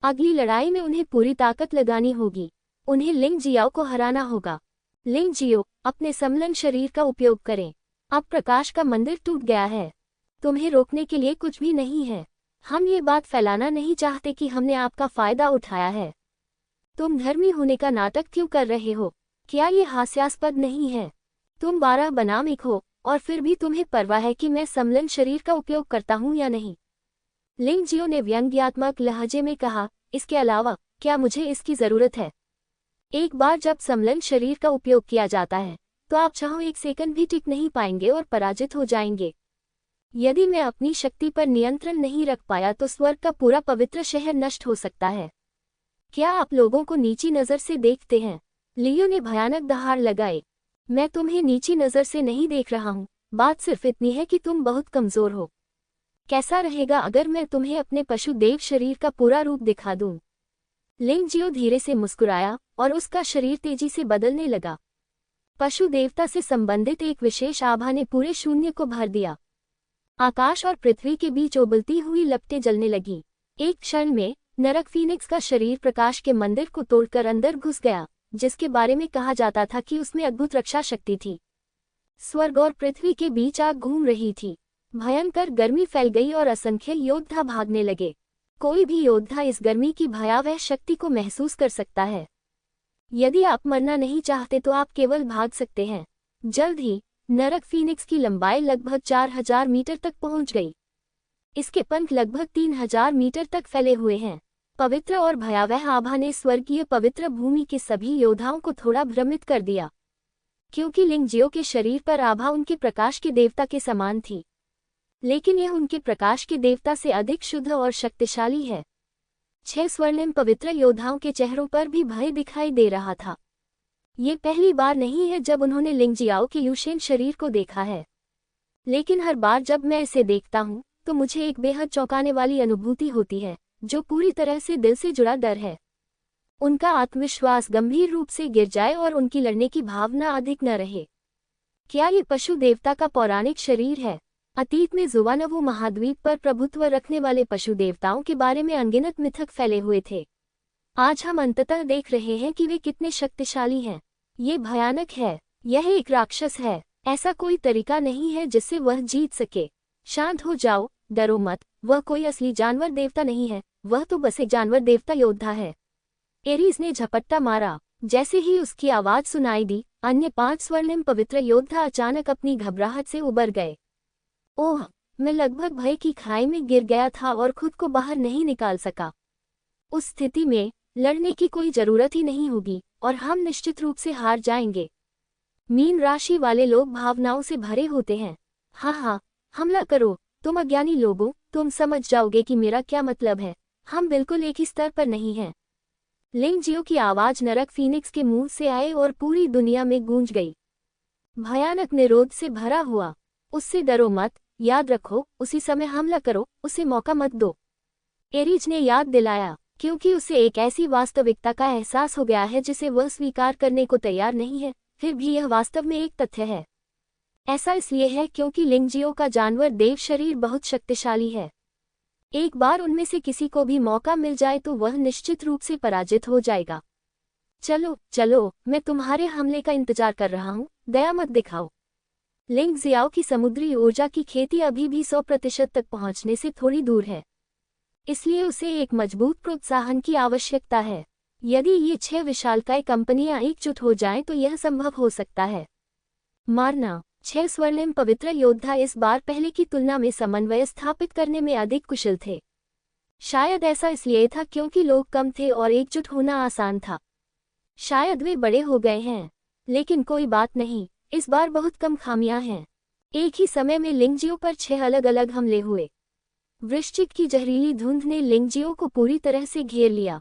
अगली लड़ाई में उन्हें पूरी ताकत लगानी होगी। उन्हें लिंग जियाओ को हराना होगा। लिंग जियो, अपने समलन शरीर का उपयोग करें। अब प्रकाश का मंदिर टूट गया है। तुम्हें रोकने के लिए कुछ भी नहीं है। हम ये बात फैलाना नहीं चाहते कि हमने आपका फायदा उठाया है। तुम धर्मी होने का नाटक क्यों कर रहे हो? क्या ये हास्यास्पद नहीं है? तुम 12 बनाम 1 हो और फिर भी तुम्हें परवाह है कि मैं समलन शरीर का उपयोग करता हूँ या नहीं? लिंग जियो ने व्यंग्यात्मक लहजे में कहा, इसके अलावा क्या मुझे इसकी जरूरत है? एक बार जब समलन शरीर का उपयोग किया जाता है तो आप चाहो 1 सेकंड भी टिक नहीं पाएंगे और पराजित हो जाएंगे। यदि मैं अपनी शक्ति पर नियंत्रण नहीं रख पाया तो स्वर्ग का पूरा पवित्र शहर नष्ट हो सकता है। क्या आप लोगों को नीची नज़र से देखते हैं? लियो ने भयानक दहाड़ लगाई। मैं तुम्हें नीची नज़र से नहीं देख रहा हूँ, बात सिर्फ इतनी है कि तुम बहुत कमज़ोर हो। कैसा रहेगा अगर मैं तुम्हें अपने पशु देव शरीर का पूरा रूप दिखा दूँ? लिंग जियो धीरे से मुस्कुराया और उसका शरीर तेजी से बदलने लगा। पशु देवता से संबंधित एक विशेष आभा ने पूरे शून्य को भर दिया। आकाश और पृथ्वी के बीच उबलती हुई लपटें जलने लगी। एक क्षण में नरक फीनिक्स का शरीर प्रकाश के मंदिर को तोड़कर अंदर घुस गया, जिसके बारे में कहा जाता था कि उसमें अद्भुत रक्षा शक्ति थी। स्वर्ग और पृथ्वी के बीच आग घूम रही थी। भयंकर गर्मी फैल गई और असंख्य योद्धा भागने लगे। कोई भी योद्धा इस गर्मी की भयावह शक्ति को महसूस कर सकता है। यदि आप मरना नहीं चाहते तो आप केवल भाग सकते हैं। जल्द ही नरक फीनिक्स की लंबाई लगभग 4000 मीटर तक पहुंच गई। इसके पंख लगभग 3000 मीटर तक फैले हुए हैं। पवित्र और भयावह आभा ने स्वर्गीय पवित्र भूमि के सभी योद्धाओं को थोड़ा भ्रमित कर दिया, क्योंकि लिंग जियो के शरीर पर आभा उनके प्रकाश के देवता के समान थी, लेकिन यह उनके प्रकाश के देवता से अधिक शुद्ध और शक्तिशाली है। 6 स्वर्णिम पवित्र योद्धाओं के चेहरों पर भी भय दिखाई दे रहा था। ये पहली बार नहीं है जब उन्होंने लिंग जियाओ के यूशेन शरीर को देखा है, लेकिन हर बार जब मैं इसे देखता हूँ तो मुझे एक बेहद चौंकाने वाली अनुभूति होती है, जो पूरी तरह से दिल से जुड़ा डर है। उनका आत्मविश्वास गंभीर रूप से गिर जाए और उनकी लड़ने की भावना अधिक न रहे। क्या ये पशु देवता का पौराणिक शरीर है? अतीत में जुवानवु महाद्वीप पर प्रभुत्व रखने वाले पशु देवताओं के बारे में अनगिनत मिथक फैले हुए थे। आज हम अंततः देख रहे हैं कि वे कितने शक्तिशाली हैं। ये भयानक है। यह एक राक्षस है। ऐसा कोई तरीका नहीं है जिससे वह जीत सके। शांत हो जाओ, डरो मत। वह कोई असली जानवर देवता नहीं है, वह तो बस एक जानवर देवता योद्धा है। एरीज ने झपट्टा मारा। जैसे ही उसकी आवाज सुनाई दी, अन्य 5 स्वर्णिम पवित्र योद्धा अचानक अपनी घबराहट से उबर गए। ओह, मैं लगभग भय की खाई में गिर गया था और खुद को बाहर नहीं निकाल सका। उस स्थिति में लड़ने की कोई जरूरत ही नहीं होगी और हम निश्चित रूप से हार जाएंगे। मीन राशि वाले लोग भावनाओं से भरे होते हैं। हाँ, हमला करो। तुम अज्ञानी लोगों, तुम समझ जाओगे कि मेरा क्या मतलब है। हम बिल्कुल एक ही स्तर पर नहीं हैं। लिंग जियो की आवाज नरक फीनिक्स के मुंह से आए और पूरी दुनिया में गूंज गई। भयानक निरोध से भरा हुआ। उससे डरो मत, याद रखो, उसी समय हमला करो, उसे मौका मत दो। एरीज ने याद दिलाया, क्योंकि उसे एक ऐसी वास्तविकता का एहसास हो गया है जिसे वह स्वीकार करने को तैयार नहीं है, फिर भी यह वास्तव में एक तथ्य है। ऐसा इसलिए है क्योंकि लिंग जियो का जानवर देव शरीर बहुत शक्तिशाली है। एक बार उनमें से किसी को भी मौका मिल जाए तो वह निश्चित रूप से पराजित हो जाएगा। चलो, मैं तुम्हारे हमले का इंतजार कर रहा हूँ, दया मत दिखाओ। लिंग जियाओ की समुद्री ऊर्जा की खेती अभी भी 100% तक पहुँचने से थोड़ी दूर है, इसलिए उसे एक मजबूत प्रोत्साहन की आवश्यकता है। यदि ये 6 विशालकाय कंपनियां एकजुट हो जाएं तो यह संभव हो सकता है। मारना। 6 स्वर्णिम पवित्र योद्धा इस बार पहले की तुलना में समन्वय स्थापित करने में अधिक कुशल थे। शायद ऐसा इसलिए था क्योंकि लोग कम थे और एकजुट होना आसान था। शायद वे बड़े हो गए हैं, लेकिन कोई बात नहीं, इस बार बहुत कम खामियां हैं। एक ही समय में लिंगजियो पर 6 अलग अलग हमले हुए। वृश्चिक की जहरीली धुंध ने लिंगजियो को पूरी तरह से घेर लिया।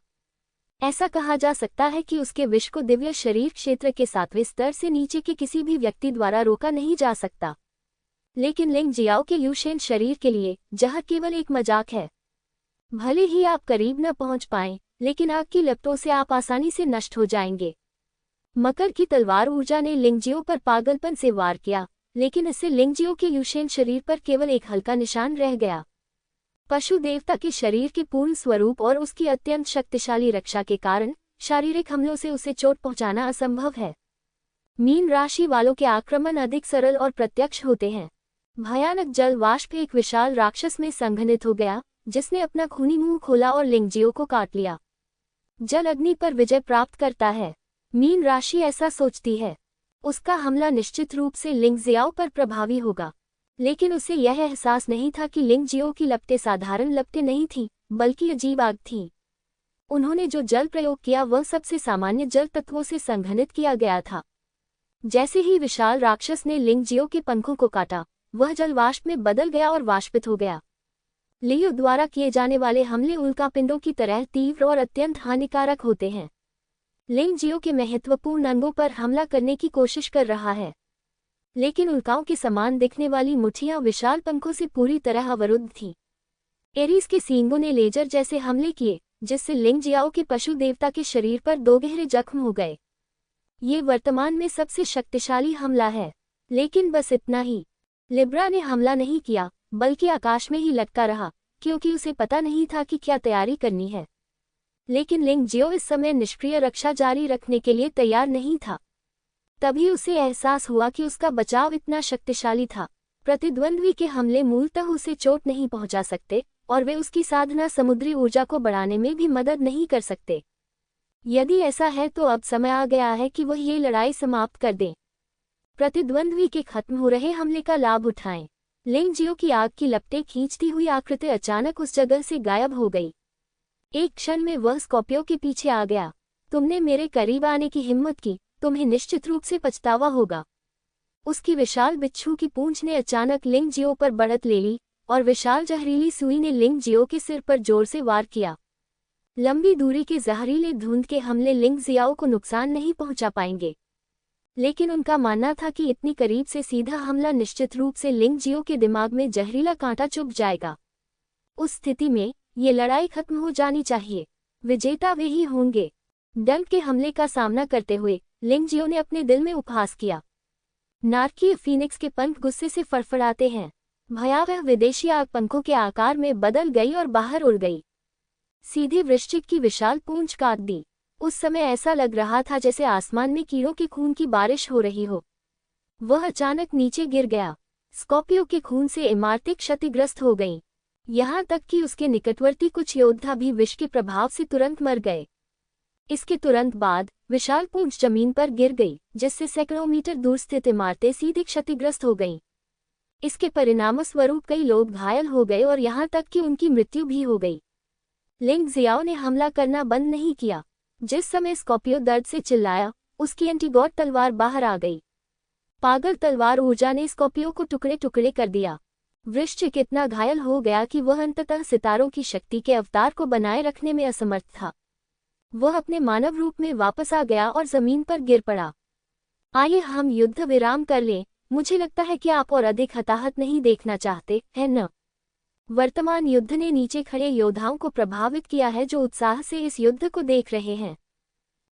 ऐसा कहा जा सकता है कि उसके विष को दिव्य शरीर क्षेत्र के 7वें स्तर से नीचे के किसी भी व्यक्ति द्वारा रोका नहीं जा सकता। लेकिन लिंग जियाओ के यूशेन शरीर के लिए जहर केवल एक मजाक है। भले ही आप करीब न पहुंच पाएं, लेकिन आग की लपटों से आप आसानी से नष्ट हो जाएंगे। मकर की तलवार ऊर्जा ने लिंगजियो पर पागलपन से वार किया, लेकिन इससे लिंगजियो के यूशेन शरीर पर केवल एक हल्का निशान रह गया। पशु देवता के शरीर के पूर्ण स्वरूप और उसकी अत्यंत शक्तिशाली रक्षा के कारण शारीरिक हमलों से उसे चोट पहुंचाना असंभव है। मीन राशि वालों के आक्रमण अधिक सरल और प्रत्यक्ष होते हैं। भयानक जल वाष्प एक विशाल राक्षस में संघनित हो गया, जिसने अपना खूनी मुंह खोला और लिंगजियो को काट लिया। जल अग्नि पर विजय प्राप्त करता है। मीन राशि ऐसा सोचती है। उसका हमला निश्चित रूप से लिंगजियाओ पर प्रभावी होगा, लेकिन उसे यह एहसास नहीं था कि लिंगजियो की लपटें साधारण लपटें नहीं थीं, बल्कि अजीब आग थीं। उन्होंने जो जल प्रयोग किया वह सबसे सामान्य जल तत्वों से संघनित किया गया था। जैसे ही विशाल राक्षस ने लिंगजियो के पंखों को काटा, वह जल वाष्प में बदल गया और वाष्पित हो गया। लियो द्वारा किए जाने वाले हमले उल्कापिंडों की तरह तीव्र और अत्यंत हानिकारक होते हैं। लिंगजियो के महत्वपूर्ण अंगों पर हमला करने की कोशिश कर रहा है, लेकिन उल्काओं के समान दिखने वाली मुठियां विशाल पंखों से पूरी तरह अवरुद्ध थीं। एरीज के सींगों ने लेजर जैसे हमले किए, जिससे लिंगजियाओ के पशु देवता के शरीर पर 2 गहरे जख्म हो गए। ये वर्तमान में सबसे शक्तिशाली हमला है, लेकिन बस इतना ही। लिब्रा ने हमला नहीं किया, बल्कि आकाश में ही लटका रहा, क्योंकि उसे पता नहीं था कि क्या तैयारी करनी है। लेकिन लिंगजियो इस समय निष्क्रिय रक्षा जारी रखने के लिए तैयार नहीं था। तभी उसे एहसास हुआ कि उसका बचाव इतना शक्तिशाली था। प्रतिद्वंद्वी के हमले मूलतः उसे चोट नहीं पहुंचा सकते, और वे उसकी साधना समुद्री ऊर्जा को बढ़ाने में भी मदद नहीं कर सकते। यदि ऐसा है तो अब समय आ गया है कि वह ये लड़ाई समाप्त कर दें। प्रतिद्वंद्वी के खत्म हो रहे हमले का लाभ उठाएं। लिंगजियो की आग की लपटें खींचती हुई आकृति अचानक उस जगह से गायब हो गई। एक क्षण में वह स्कॉर्पियो के पीछे आ गया। तुमने मेरे करीब आने की हिम्मत की, तुम्हें निश्चित रूप से पछतावा होगा। उसकी विशाल बिच्छू की पूंछ ने अचानक लिंगजियो पर बढ़त ले ली, और विशाल जहरीली सुई ने लिंगजियो के सिर पर जोर से वार किया। लंबी दूरी के जहरीले धुंध के हमले लिंगजियाओ को नुकसान नहीं पहुंचा पाएंगे, लेकिन उनका मानना था कि इतनी करीब से सीधा हमला निश्चित रूप से लिंग जियो के दिमाग में जहरीला कांटा चुभ जाएगा। उस स्थिति में ये लड़ाई खत्म हो जानी चाहिए, विजेता वे ही होंगे। डंक के हमले का सामना करते हुए लिंग जियो ने अपने दिल में उपहास किया। नारकीय फीनिक्स के पंख गुस्से से फड़फड़ाते हैं। भयावह विदेशी आग पंखों के आकार में बदल गई और बाहर उड़ गई, सीधे वृश्चिक की विशाल पूंछ काट दी। उस समय ऐसा लग रहा था जैसे आसमान में कीड़ों के खून की बारिश हो रही हो। वह अचानक नीचे गिर गया। स्कॉर्पियो के खून से इमारतें क्षतिग्रस्त हो गईं, यहाँ तक कि उसके निकटवर्ती कुछ योद्धा भी विष के प्रभाव से तुरंत मर गए। इसके तुरंत बाद विशाल पूंछ जमीन पर गिर गई, जिससे सैकड़ों मीटर दूर स्थित इमारतें सीधे क्षतिग्रस्त हो गईं। इसके परिणामस्वरूप कई लोग घायल हो गए और यहाँ तक कि उनकी मृत्यु भी हो गई। लिंग जियाओ ने हमला करना बंद नहीं किया। जिस समय स्कॉर्पियो दर्द से चिल्लाया, उसकी एंटीगॉड तलवार बाहर आ गई। पागल तलवार ऊर्जा ने स्कॉर्पियो को टुकड़े टुकड़े कर दिया। वृश्चिक इतना घायल हो गया कि वह अंततः सितारों की शक्ति के अवतार को बनाए रखने में असमर्थ था। वह अपने मानव रूप में वापस आ गया और जमीन पर गिर पड़ा। आइए हम युद्ध विराम कर लें। मुझे लगता है कि आप और अधिक हताहत नहीं देखना चाहते, है न? वर्तमान युद्ध ने नीचे खड़े योद्धाओं को प्रभावित किया है, जो उत्साह से इस युद्ध को देख रहे हैं।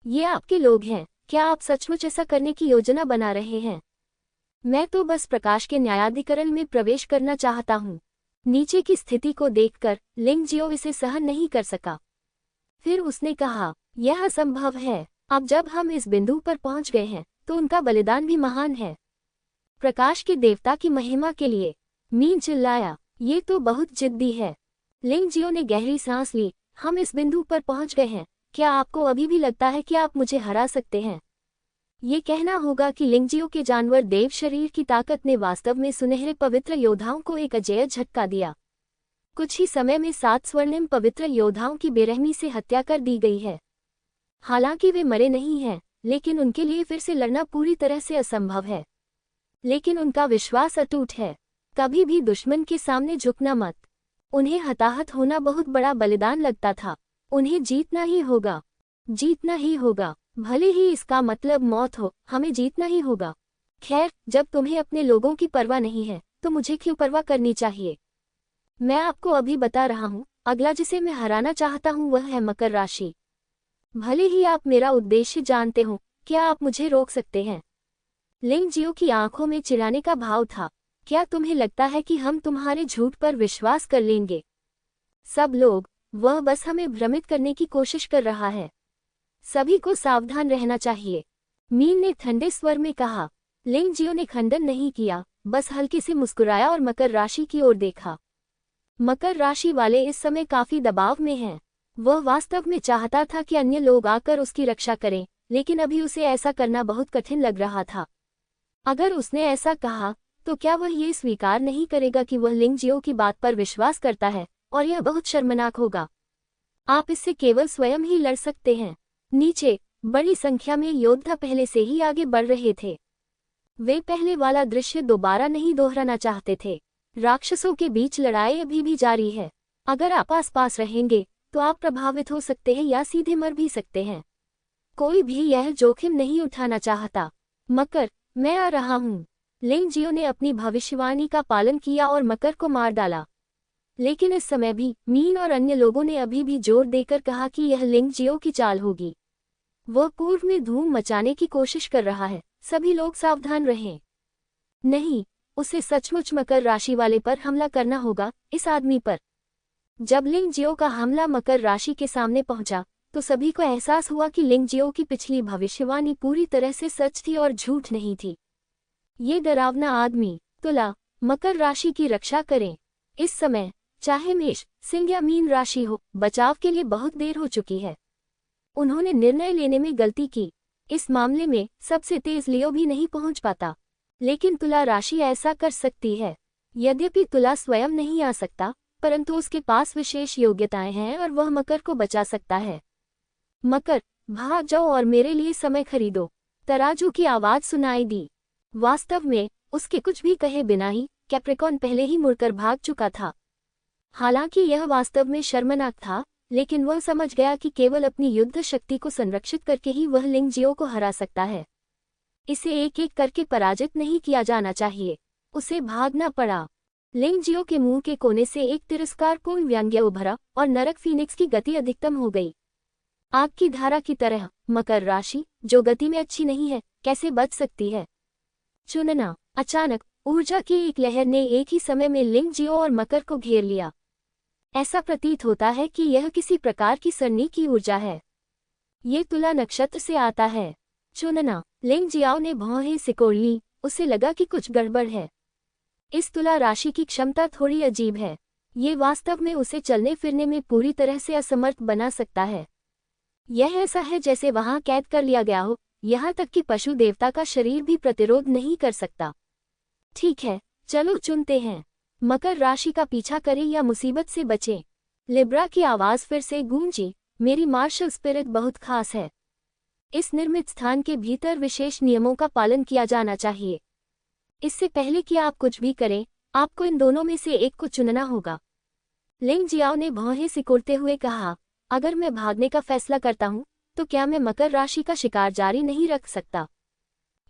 ये आपके लोग हैं। क्या आप सचमुच ऐसा करने की योजना बना रहे हैं? मैं तो बस प्रकाश के न्यायाधिकरण में प्रवेश करना चाहता हूँ। नीचे की स्थिति को देखकर लिंग जियो इसे सहन नहीं कर सका। फिर उसने कहा, यह असंभव है। अब जब हम इस बिंदु पर पहुंच गए हैं तो उनका बलिदान भी महान है। प्रकाश के देवता की महिमा के लिए। मीन चिल्लाया, ये तो बहुत जिद्दी है। लिंग जियो ने गहरी सांस ली। हम इस बिंदु पर पहुंच गए हैं। क्या आपको अभी भी लगता है कि आप मुझे हरा सकते हैं? ये कहना होगा कि लिंग जियो के जानवर देव शरीर की ताकत ने वास्तव में सुनहरे पवित्र योद्धाओं को एक अजेय झटका दिया। कुछ ही समय में 7 स्वर्णिम पवित्र योद्धाओं की बेरहमी से हत्या कर दी गई है। हालांकि वे मरे नहीं हैं, लेकिन उनके लिए फिर से लड़ना पूरी तरह से असंभव है। लेकिन उनका विश्वास अटूट है। कभी भी दुश्मन के सामने झुकना मत। उन्हें हताहत होना बहुत बड़ा बलिदान लगता था। उन्हें जीतना ही होगा, जीतना ही होगा। भले ही इसका मतलब मौत हो, हमें जीतना ही होगा। खैर, जब तुम्हें अपने लोगों की परवाह नहीं है तो मुझे क्यों परवाह करनी चाहिए? मैं आपको अभी बता रहा हूँ, अगला जिसे मैं हराना चाहता हूँ वह है मकर राशि। भले ही आप मेरा उद्देश्य जानते हो, क्या आप मुझे रोक सकते हैं? लिंग जियो की आंखों में चिढ़ाने का भाव था। क्या तुम्हें लगता है कि हम तुम्हारे झूठ पर विश्वास कर लेंगे? सब लोग, वह बस हमें भ्रमित करने की कोशिश कर रहा है। सभी को सावधान रहना चाहिए, मीन ने ठंडे स्वर में कहा। लिंग जियो ने खंडन नहीं किया, बस हल्के से मुस्कुराया और मकर राशि की ओर देखा। मकर राशि वाले इस समय काफी दबाव में हैं। वह वास्तव में चाहता था कि अन्य लोग आकर उसकी रक्षा करें, लेकिन अभी उसे ऐसा करना बहुत कठिन लग रहा था। अगर उसने ऐसा कहा तो क्या वह ये स्वीकार नहीं करेगा कि वह लिंग जियो की बात पर विश्वास करता है, और यह बहुत शर्मनाक होगा। आप इससे केवल स्वयं ही लड़ सकते हैं। नीचे बड़ी संख्या में योद्धा पहले से ही आगे बढ़ रहे थे। वे पहले वाला दृश्य दोबारा नहीं दोहराना चाहते थे। राक्षसों के बीच लड़ाई अभी भी जारी है। अगर आप आसपास रहेंगे तो आप प्रभावित हो सकते हैं या सीधे मर भी सकते हैं। कोई भी यह जोखिम नहीं उठाना चाहता। मकर, मैं आ रहा हूँ। लिंग जियो ने अपनी भविष्यवाणी का पालन किया और मकर को मार डाला। लेकिन इस समय भी मीन और अन्य लोगों ने अभी भी जोर देकर कहा कि यह लिंग जियो की चाल होगी। वह पूर्व में धूम मचाने की कोशिश कर रहा है। सभी लोग सावधान रहें। नहीं, उसे सचमुच मकर राशि वाले पर हमला करना होगा, इस आदमी पर। जब लिंग जियो का हमला मकर राशि के सामने पहुंचा तो सभी को एहसास हुआ कि लिंग जियो की पिछली भविष्यवाणी पूरी तरह से सच थी और झूठ नहीं थी। ये डरावना आदमी, तुला, मकर राशि की रक्षा करें। इस समय चाहे मेष, सिंह या मीन राशि हो, बचाव के लिए बहुत देर हो चुकी है। उन्होंने निर्णय लेने में गलती की। इस मामले में सबसे तेज लियो भी नहीं पहुंच पाता, लेकिन तुला राशि ऐसा कर सकती है। यद्यपि तुला स्वयं नहीं आ सकता, परंतु उसके पास विशेष योग्यताएं हैं और वह मकर को बचा सकता है। मकर, भाग जाओ और मेरे लिए समय खरीदो। तराजू की आवाज सुनाई दी। वास्तव में उसके कुछ भी कहे बिना ही कैप्रिकॉर्न पहले ही मुड़कर भाग चुका था। हालांकि यह वास्तव में शर्मनाक था, लेकिन वह समझ गया कि केवल अपनी युद्ध शक्ति को संरक्षित करके ही वह लिंग जियो को हरा सकता है। इसे एक एक करके पराजित नहीं किया जाना चाहिए। उसे भागना पड़ा। लिंग जियो के मुंह के कोने से एक तिरस्कारपूर्ण व्यंग्य उभरा और नरक फीनिक्स की गति अधिकतम हो गई। आग की धारा की तरह। मकर राशि, जो गति में अच्छी नहीं है, कैसे बच सकती है? चुनना। अचानक ऊर्जा की एक लहर ने एक ही समय में लिंग जियो और मकर को घेर लिया। ऐसा प्रतीत होता है कि यह किसी प्रकार की सरनी की ऊर्जा है। ये तुला नक्षत्र से आता है। चुनना। लिंग जियाओ ने भौहें सिकोड़ ली। उसे लगा कि कुछ गड़बड़ है। इस तुला राशि की क्षमता थोड़ी अजीब है। ये वास्तव में उसे चलने फिरने में पूरी तरह से असमर्थ बना सकता है। यह ऐसा है जैसे वहां कैद कर लिया गया हो, यहाँ तक कि पशु देवता का शरीर भी प्रतिरोध नहीं कर सकता। ठीक है, चलो चुनते हैं। मकर राशि का पीछा करें या मुसीबत से बचें? लिब्रा की आवाज फिर से गूंजी। मेरी मार्शल स्पिरिट बहुत खास है। इस निर्मित स्थान के भीतर विशेष नियमों का पालन किया जाना चाहिए। इससे पहले कि आप कुछ भी करें, आपको इन दोनों में से एक को चुनना होगा। लिंग जियाओ ने भौहें सिकुड़ते हुए कहा, अगर मैं भागने का फैसला करता हूं, तो क्या मैं मकर राशि का शिकार जारी नहीं रख सकता?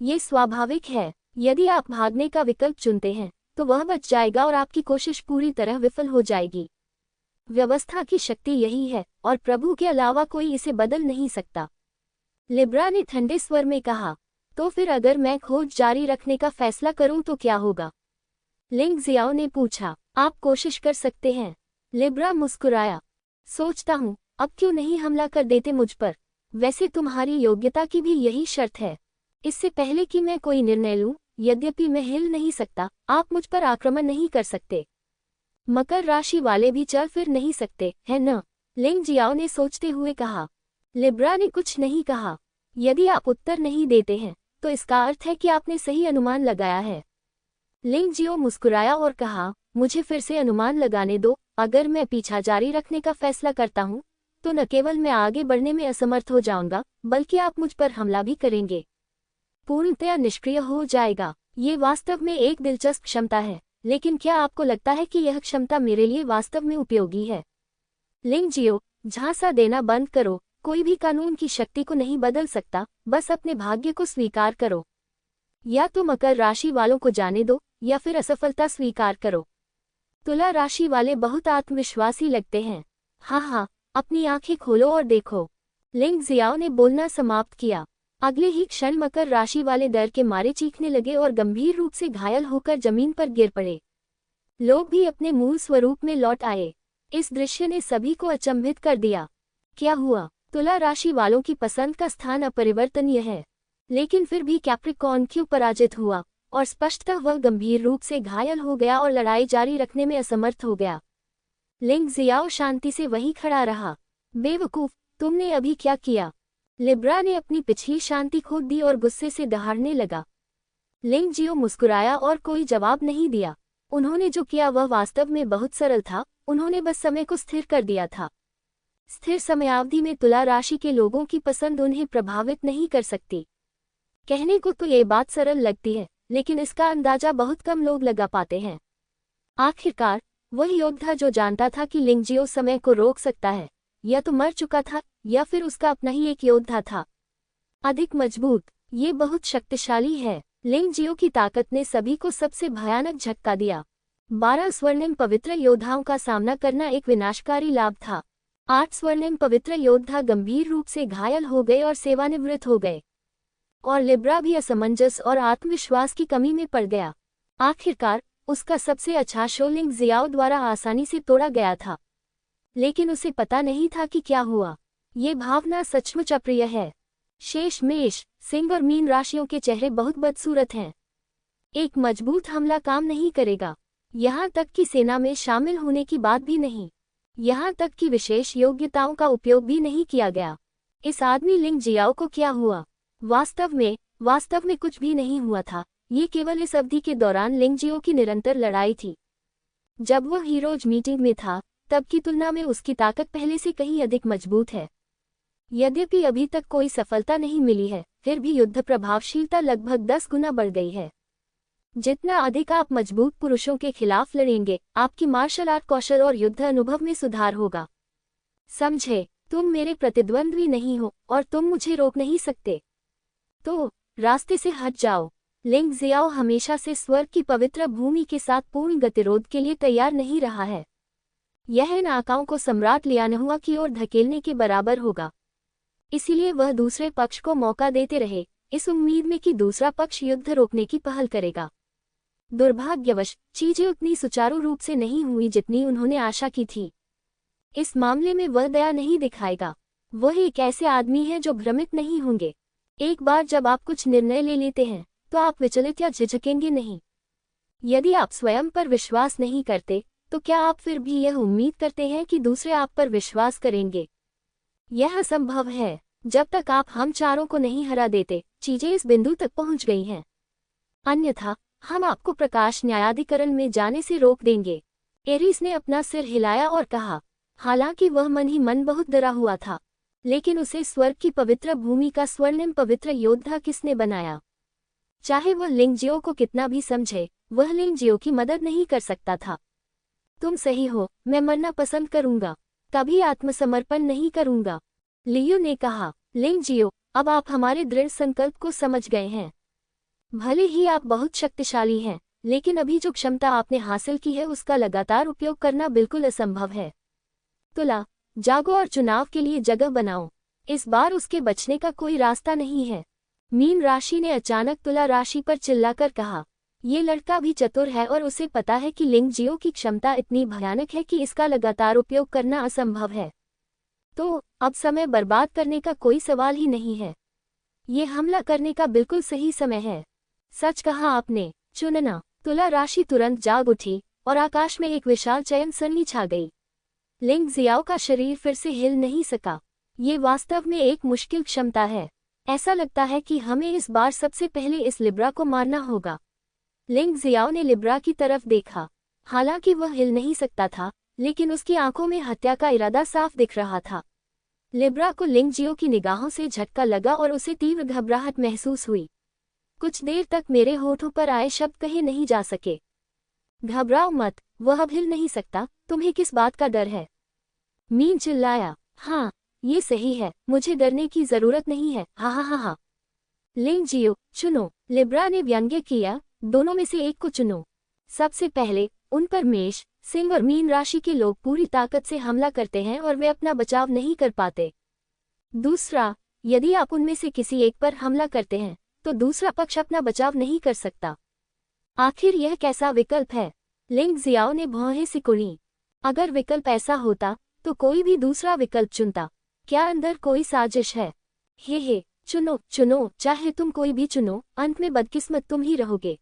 ये स्वाभाविक है। यदि आप भागने का विकल्प चुनते हैं, तो वह बच जाएगा और आपकी कोशिश पूरी तरह विफल हो जाएगी। व्यवस्था की शक्ति यही है और प्रभु के अलावा कोई इसे बदल नहीं सकता। लिब्रा ने ठंडे स्वर में कहा, तो फिर अगर मैं खोज जारी रखने का फैसला करूं तो क्या होगा? लिंग जियाओ ने पूछा। आप कोशिश कर सकते हैं। लिब्रा मुस्कुराया। सोचता हूं, अब क्यों नहीं हमला कर देते मुझ पर? वैसे तुम्हारी योग्यता की भी यही शर्त है। इससे पहले कि मैं कोई निर्णय लूं, यद्यपि मैं हिल नहीं सकता, आप मुझ पर आक्रमण नहीं कर सकते। मकर राशि वाले भी चल फिर नहीं सकते, है न? लिंग जियाओ ने सोचते हुए कहा। लिब्रा ने कुछ नहीं कहा। यदि आप उत्तर नहीं देते हैं, तो इसका अर्थ है कि आपने सही अनुमान लगाया है। लिंग जियो मुस्कुराया और कहा, मुझे फिर से अनुमान लगाने दो। अगर मैं पीछा जारी रखने का फैसला करता हूं, तो न केवल मैं आगे बढ़ने में असमर्थ हो जाऊंगा, बल्कि आप मुझ पर हमला भी करेंगे। पूर्णतया निष्क्रिय हो जाएगा। ये वास्तव में एक दिलचस्प क्षमता है, लेकिन क्या आपको लगता है कि यह क्षमता मेरे लिए वास्तव में उपयोगी है? लिंग जियो, झांसा देना बंद करो। कोई भी कानून की शक्ति को नहीं बदल सकता, बस अपने भाग्य को स्वीकार करो। या तो मकर राशि वालों को जाने दो, या फिर असफलता स्वीकार करो। तुला राशि वाले बहुत आत्मविश्वासी लगते हैं। हाँ, अपनी आंखें खोलो और देखो। लिंग जियाओ ने बोलना समाप्त किया। अगले ही क्षण मकर राशि वाले डर के मारे चीखने लगे और गंभीर रूप से घायल होकर जमीन पर गिर पड़े। लोग भी अपने मूल स्वरूप में लौट आए। इस दृश्य ने सभी को अचंभित कर दिया। क्या हुआ? तुला राशि वालों की पसंद का स्थान अपरिवर्तनीय है, लेकिन फिर भी कैप्रिकॉर्न क्यों पराजित हुआ? और स्पष्टतः वह गंभीर रूप से घायल हो गया और लड़ाई जारी रखने में असमर्थ हो गया। लिंग जियाओ शांति से वहीं खड़ा रहा। बेवकूफ, तुमने अभी क्या किया? लिब्रा ने अपनी पिछली शांति खो दी और गुस्से से दहाड़ने लगा। लिंग जियो मुस्कुराया और कोई जवाब नहीं दिया। उन्होंने जो किया वह वास्तव में बहुत सरल था। उन्होंने बस समय को स्थिर कर दिया था। स्थिर समयावधि में तुला राशि के लोगों की पसंद उन्हें प्रभावित नहीं कर सकती। कहने को तो ये बात सरल लगती है, लेकिन इसका अंदाजा बहुत कम लोग लगा पाते हैं। आखिरकार वह योद्धा जो जानता था कि लिंग जियो समय को रोक सकता है, या तो मर चुका था या फिर उसका अपना ही एक योद्धा था, अधिक मजबूत। ये बहुत शक्तिशाली है। लिंग जियो की ताकत ने सभी को सबसे भयानक झटका दिया। 12 स्वर्णिम पवित्र योद्धाओं का सामना करना एक विनाशकारी लाभ था। 8 स्वर्णिम पवित्र योद्धा गंभीर रूप से घायल हो गए और सेवानिवृत्त हो गए, और लिब्रा भी असमंजस और आत्मविश्वास की कमी में पड़ गया। आखिरकार उसका सबसे अच्छा शो लिंग जियाओ द्वारा आसानी से तोड़ा गया था, लेकिन उसे पता नहीं था कि क्या हुआ। ये भावना सचमुच अप्रिय है। शेष मेष, सिंह और मीन राशियों के चेहरे बहुत बदसूरत हैं। एक मजबूत हमला काम नहीं करेगा, यहाँ तक कि सेना में शामिल होने की बात भी नहीं। यहाँ तक कि विशेष योग्यताओं का उपयोग भी नहीं किया गया। इस आदमी लिंग जियाओ को क्या हुआ? वास्तव में कुछ भी नहीं हुआ था। ये केवल इस अवधि के दौरान लिंग जियो की निरंतर लड़ाई थी। जब वह हीरोज मीटिंग में था, तब की तुलना में उसकी ताकत पहले से कहीं अधिक मजबूत है। यद्यपि अभी तक कोई सफलता नहीं मिली है, फिर भी युद्ध प्रभावशीलता लगभग 10 गुना बढ़ गई है। जितना अधिक आप मजबूत पुरुषों के खिलाफ लड़ेंगे, आपकी मार्शल आर्ट कौशल और युद्ध अनुभव में सुधार होगा। समझे? तुम मेरे प्रतिद्वंद्वी नहीं हो और तुम मुझे रोक नहीं सकते। तो रास्ते से हट जाओ। लिंग जियाओ हमेशा से स्वर्ग की पवित्र भूमि के साथ पूर्ण गतिरोध के लिए तैयार नहीं रहा है। यह इन आकाओं को सम्राट लियानहुआ की ओर धकेलने के बराबर होगा। इसीलिए वह दूसरे पक्ष को मौका देते रहे, इस उम्मीद में कि दूसरा पक्ष युद्ध रोकने की पहल करेगा। दुर्भाग्यवश चीजें उतनी सुचारू रूप से नहीं हुई जितनी उन्होंने आशा की थी। इस मामले में वह दया नहीं दिखाएगा। वह एक ऐसे आदमी है जो भ्रमित नहीं होंगे। एक बार जब आप कुछ निर्णय ले लेते हैं तो आप विचलित या झिझकेंगे नहीं। यदि आप स्वयं पर विश्वास नहीं करते तो क्या आप फिर भी यह उम्मीद करते हैं कि दूसरे आप पर विश्वास करेंगे? यह असंभव है। जब तक आप हम चारों को नहीं हरा देते, चीजें इस बिंदु तक पहुंच गई हैं। अन्यथा हम आपको प्रकाश न्यायाधिकरण में जाने से रोक देंगे। एरिस ने अपना सिर हिलाया और कहा। हालांकि वह मन ही मन बहुत डरा हुआ था, लेकिन उसे स्वर्ग की पवित्र भूमि का स्वर्णिम पवित्र योद्धा किसने बनाया? चाहे वह लिंगजियो को कितना भी समझे, वह लिंगजियो की मदद नहीं कर सकता था। तुम सही हो, मैं मरना पसंद करूंगा, कभी आत्मसमर्पण नहीं करूंगा, लियू ने कहा। लिंगजियो, अब आप हमारे दृढ़ संकल्प को समझ गए हैं। भले ही आप बहुत शक्तिशाली हैं, लेकिन अभी जो क्षमता आपने हासिल की है उसका लगातार उपयोग करना बिल्कुल असंभव है। तुला, जागो और चुनाव के लिए जगह बनाओ। इस बार उसके बचने का कोई रास्ता नहीं है। मीन राशि ने अचानक तुला राशि पर चिल्लाकर कहा। ये लड़का भी चतुर है और उसे पता है कि लिंगजियो की क्षमता इतनी भयानक है कि इसका लगातार उपयोग करना असंभव है। तो अब समय बर्बाद करने का कोई सवाल ही नहीं है। ये हमला करने का बिल्कुल सही समय है। सच कहा आपने, चुनना। तुला राशि तुरंत जाग उठी और आकाश में एक विशाल चयन सन्नी छा गई। लिंग जियाओ का शरीर फिर से हिल नहीं सका। ये वास्तव में एक मुश्किल क्षमता है। ऐसा लगता है कि हमें इस बार सबसे पहले इस लिब्रा को मारना होगा। लिंग जियाओ ने लिब्रा की तरफ देखा। हालांकि वह हिल नहीं सकता था, लेकिन उसकी आंखों में हत्या का इरादा साफ दिख रहा था। लिब्रा को लिंगजियो की निगाहों से झटका लगा और उसे तीव्र घबराहट महसूस हुई। कुछ देर तक मेरे होठों पर आए शब्द कहे नहीं जा सके। घबराओ मत, वह अब हिल नहीं सकता। तुम्हें किस बात का डर है? मीन चिल्लाया। हाँ, ये सही है, मुझे डरने की जरूरत नहीं है। हा हा हा हा। लिंगजियो, चुनो, लिब्रा ने व्यंग्य किया। दोनों में से एक को चुनो। सबसे पहले उन पर मेष, सिंह और मीन राशि के लोग पूरी ताकत से हमला करते हैं और वे अपना बचाव नहीं कर पाते। दूसरा, यदि आप उनमें से किसी एक पर हमला करते हैं तो दूसरा पक्ष अपना बचाव नहीं कर सकता। आखिर यह कैसा विकल्प है? लिंग जियाओ ने भौहें सिकुड़ी। अगर विकल्प ऐसा होता तो कोई भी दूसरा विकल्प चुनता। क्या अंदर कोई साजिश है? हे, चुनो चुनो, चाहे तुम कोई भी चुनो, अंत में बदकिस्मत तुम ही रहोगे।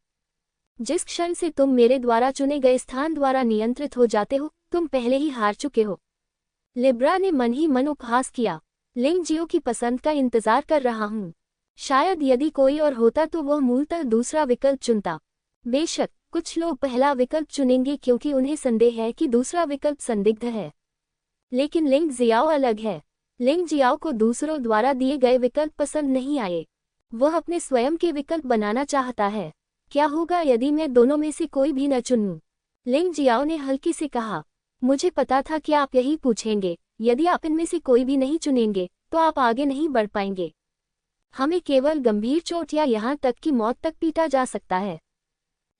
जिस क्षण से तुम मेरे द्वारा चुने गए स्थान द्वारा नियंत्रित हो जाते हो, तुम पहले ही हार चुके हो। लिब्रा ने मन ही मन उपहास किया। लिंगजियो की पसंद का इंतजार कर रहा हूँ। शायद यदि कोई और होता तो वह मूलतः दूसरा विकल्प चुनता। बेशक कुछ लोग पहला विकल्प चुनेंगे क्योंकि उन्हें संदेह है कि दूसरा विकल्प संदिग्ध है, लेकिन लिंग जियाओ अलग है। लिंग जियाओ को दूसरों द्वारा दिए गए विकल्प पसंद नहीं आए। वह अपने स्वयं के विकल्प बनाना चाहता है। क्या होगा यदि मैं दोनों में से कोई भी न चुनूं? लिंग जियाओ ने हल्की से कहा। मुझे पता था कि आप यही पूछेंगे। यदि आप इनमें से कोई भी नहीं चुनेंगे तो आप आगे नहीं बढ़ पाएंगे। हमें केवल गंभीर चोट या यहाँ तक कि मौत तक पीटा जा सकता है।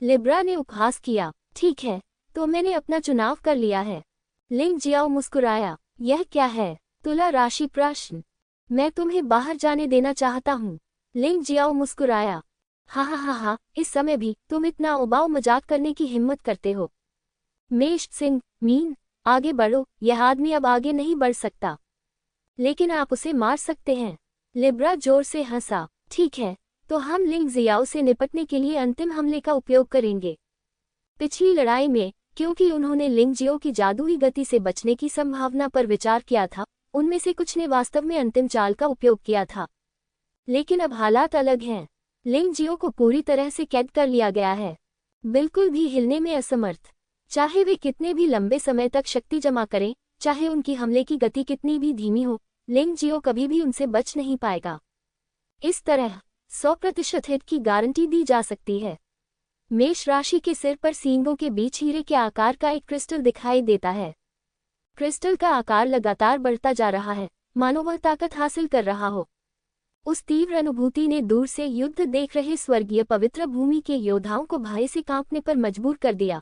लिब्रा ने उपहास किया। ठीक है, तो मैंने अपना चुनाव कर लिया है। लिंग जियाओ मुस्कुराया। यह क्या है? तुला राशि प्रश्न। मैं तुम्हें बाहर जाने देना चाहता हूँ। लिंग जियाओ मुस्कुराया। हा हा हा हा, इस समय भी तुम इतना उबाऊ मजाक करने की हिम्मत करते हो। मेष, सिंह, मीन, आगे बढ़ो। यह आदमी अब आगे नहीं बढ़ सकता, लेकिन आप उसे मार सकते हैं। लिब्रा जोर से हंसा। ठीक है, तो हम लिंग जियाओ से निपटने के लिए अंतिम हमले का उपयोग करेंगे। पिछली लड़ाई में क्योंकि उन्होंने लिंगजियो की जादुई गति से बचने की संभावना पर विचार किया था, उनमें से कुछ ने वास्तव में अंतिम चाल का उपयोग किया था। लेकिन अब हालात अलग हैं। लिंगजियो को पूरी तरह से कैद कर लिया गया है, बिल्कुल भी हिलने में असमर्थ। चाहे वे कितने भी लंबे समय तक शक्ति जमा करें, चाहे उनकी हमले की गति कितनी भी धीमी हो, लिंगजियो कभी भी उनसे बच नहीं पाएगा। इस तरह 100% हिट की गारंटी दी जा सकती है। मेष राशि के सिर पर सींगों के बीच हीरे के आकार का एक क्रिस्टल दिखाई देता है। क्रिस्टल का आकार लगातार बढ़ता जा रहा है, मानो वह ताकत हासिल कर रहा हो। उस तीव्र अनुभूति ने दूर से युद्ध देख रहे स्वर्गीय पवित्र भूमि के योद्धाओं को भय से कांपने पर मजबूर कर दिया।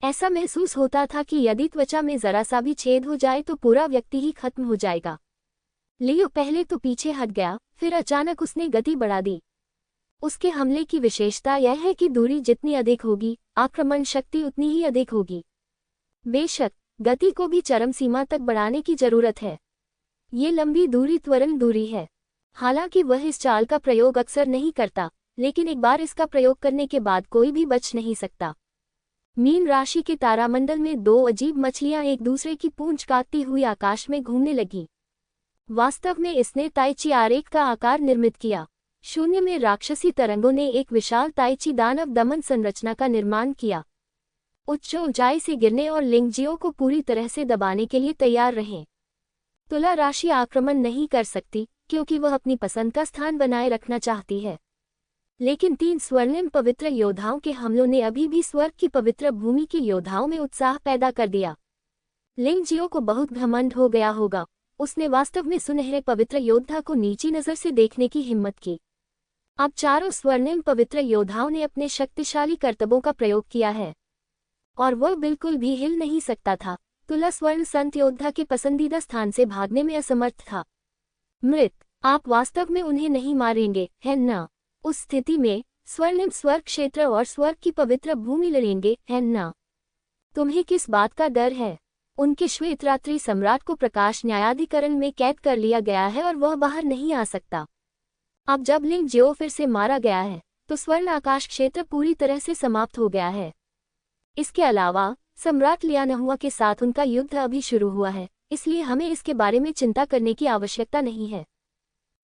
ऐसा महसूस होता था कि यदि त्वचा में जरा सा भी छेद हो जाए तो पूरा व्यक्ति ही खत्म हो जाएगा। लियो पहले तो पीछे हट गया, फिर अचानक उसने गति बढ़ा दी। उसके हमले की विशेषता यह है कि दूरी जितनी अधिक होगी, आक्रमण शक्ति उतनी ही अधिक होगी। बेशक गति को भी चरम सीमा तक बढ़ाने की जरूरत है। ये लंबी दूरी त्वरण दूरी है। हालांकि वह इस चाल का प्रयोग अक्सर नहीं करता, लेकिन एक बार इसका प्रयोग करने के बाद कोई भी बच नहीं सकता। मीन राशि के तारामंडल में दो अजीब मछलियां एक दूसरे की पूंछ काटती हुई आकाश में घूमने लगीं। वास्तव में इसने ताइची आरेख का आकार निर्मित किया। शून्य में राक्षसी तरंगों ने एक विशाल ताइची दानव दमन संरचना का निर्माण किया। उच्च ऊंचाई से गिरने और लिंगजियो को पूरी तरह से दबाने के लिए तैयार रहें। तुला राशि आक्रमण नहीं कर सकती क्योंकि वह अपनी पसंद का स्थान बनाए रखना चाहती है, लेकिन 3 स्वर्णिम पवित्र योद्धाओं के हमलों ने अभी भी स्वर्ग की पवित्र भूमि के योद्धाओं में उत्साह पैदा कर दिया। लिंगजियो को बहुत घमंड हो गया होगा। उसने वास्तव में सुनहरे पवित्र योद्धा को नीची नजर से देखने की हिम्मत की। अब चारों स्वर्णिम पवित्र योद्धाओं ने अपने शक्तिशाली करतबों का प्रयोग किया है और वह बिल्कुल भी हिल नहीं सकता था। तुला स्वर्ण संत योद्धा के पसंदीदा स्थान से भागने में असमर्थ था। मृत, आप वास्तव में उन्हें नहीं मारेंगे, है ना? उस स्थिति में स्वर्णिम स्वर्ग क्षेत्र और स्वर्ग की पवित्र भूमि लड़ेंगे, है ना? तुम्हें किस बात का डर है? उनके श्वेत रात्रि सम्राट को प्रकाश न्यायाधिकरण में कैद कर लिया गया है और वह बाहर नहीं आ सकता। अब जब लिंगजियो फिर से मारा गया है तो स्वर्ण आकाश क्षेत्र पूरी तरह से समाप्त हो गया है। इसके अलावा सम्राट लियानहुआ के साथ उनका युद्ध अभी शुरू हुआ है, इसलिए हमें इसके बारे में चिंता करने की आवश्यकता नहीं है।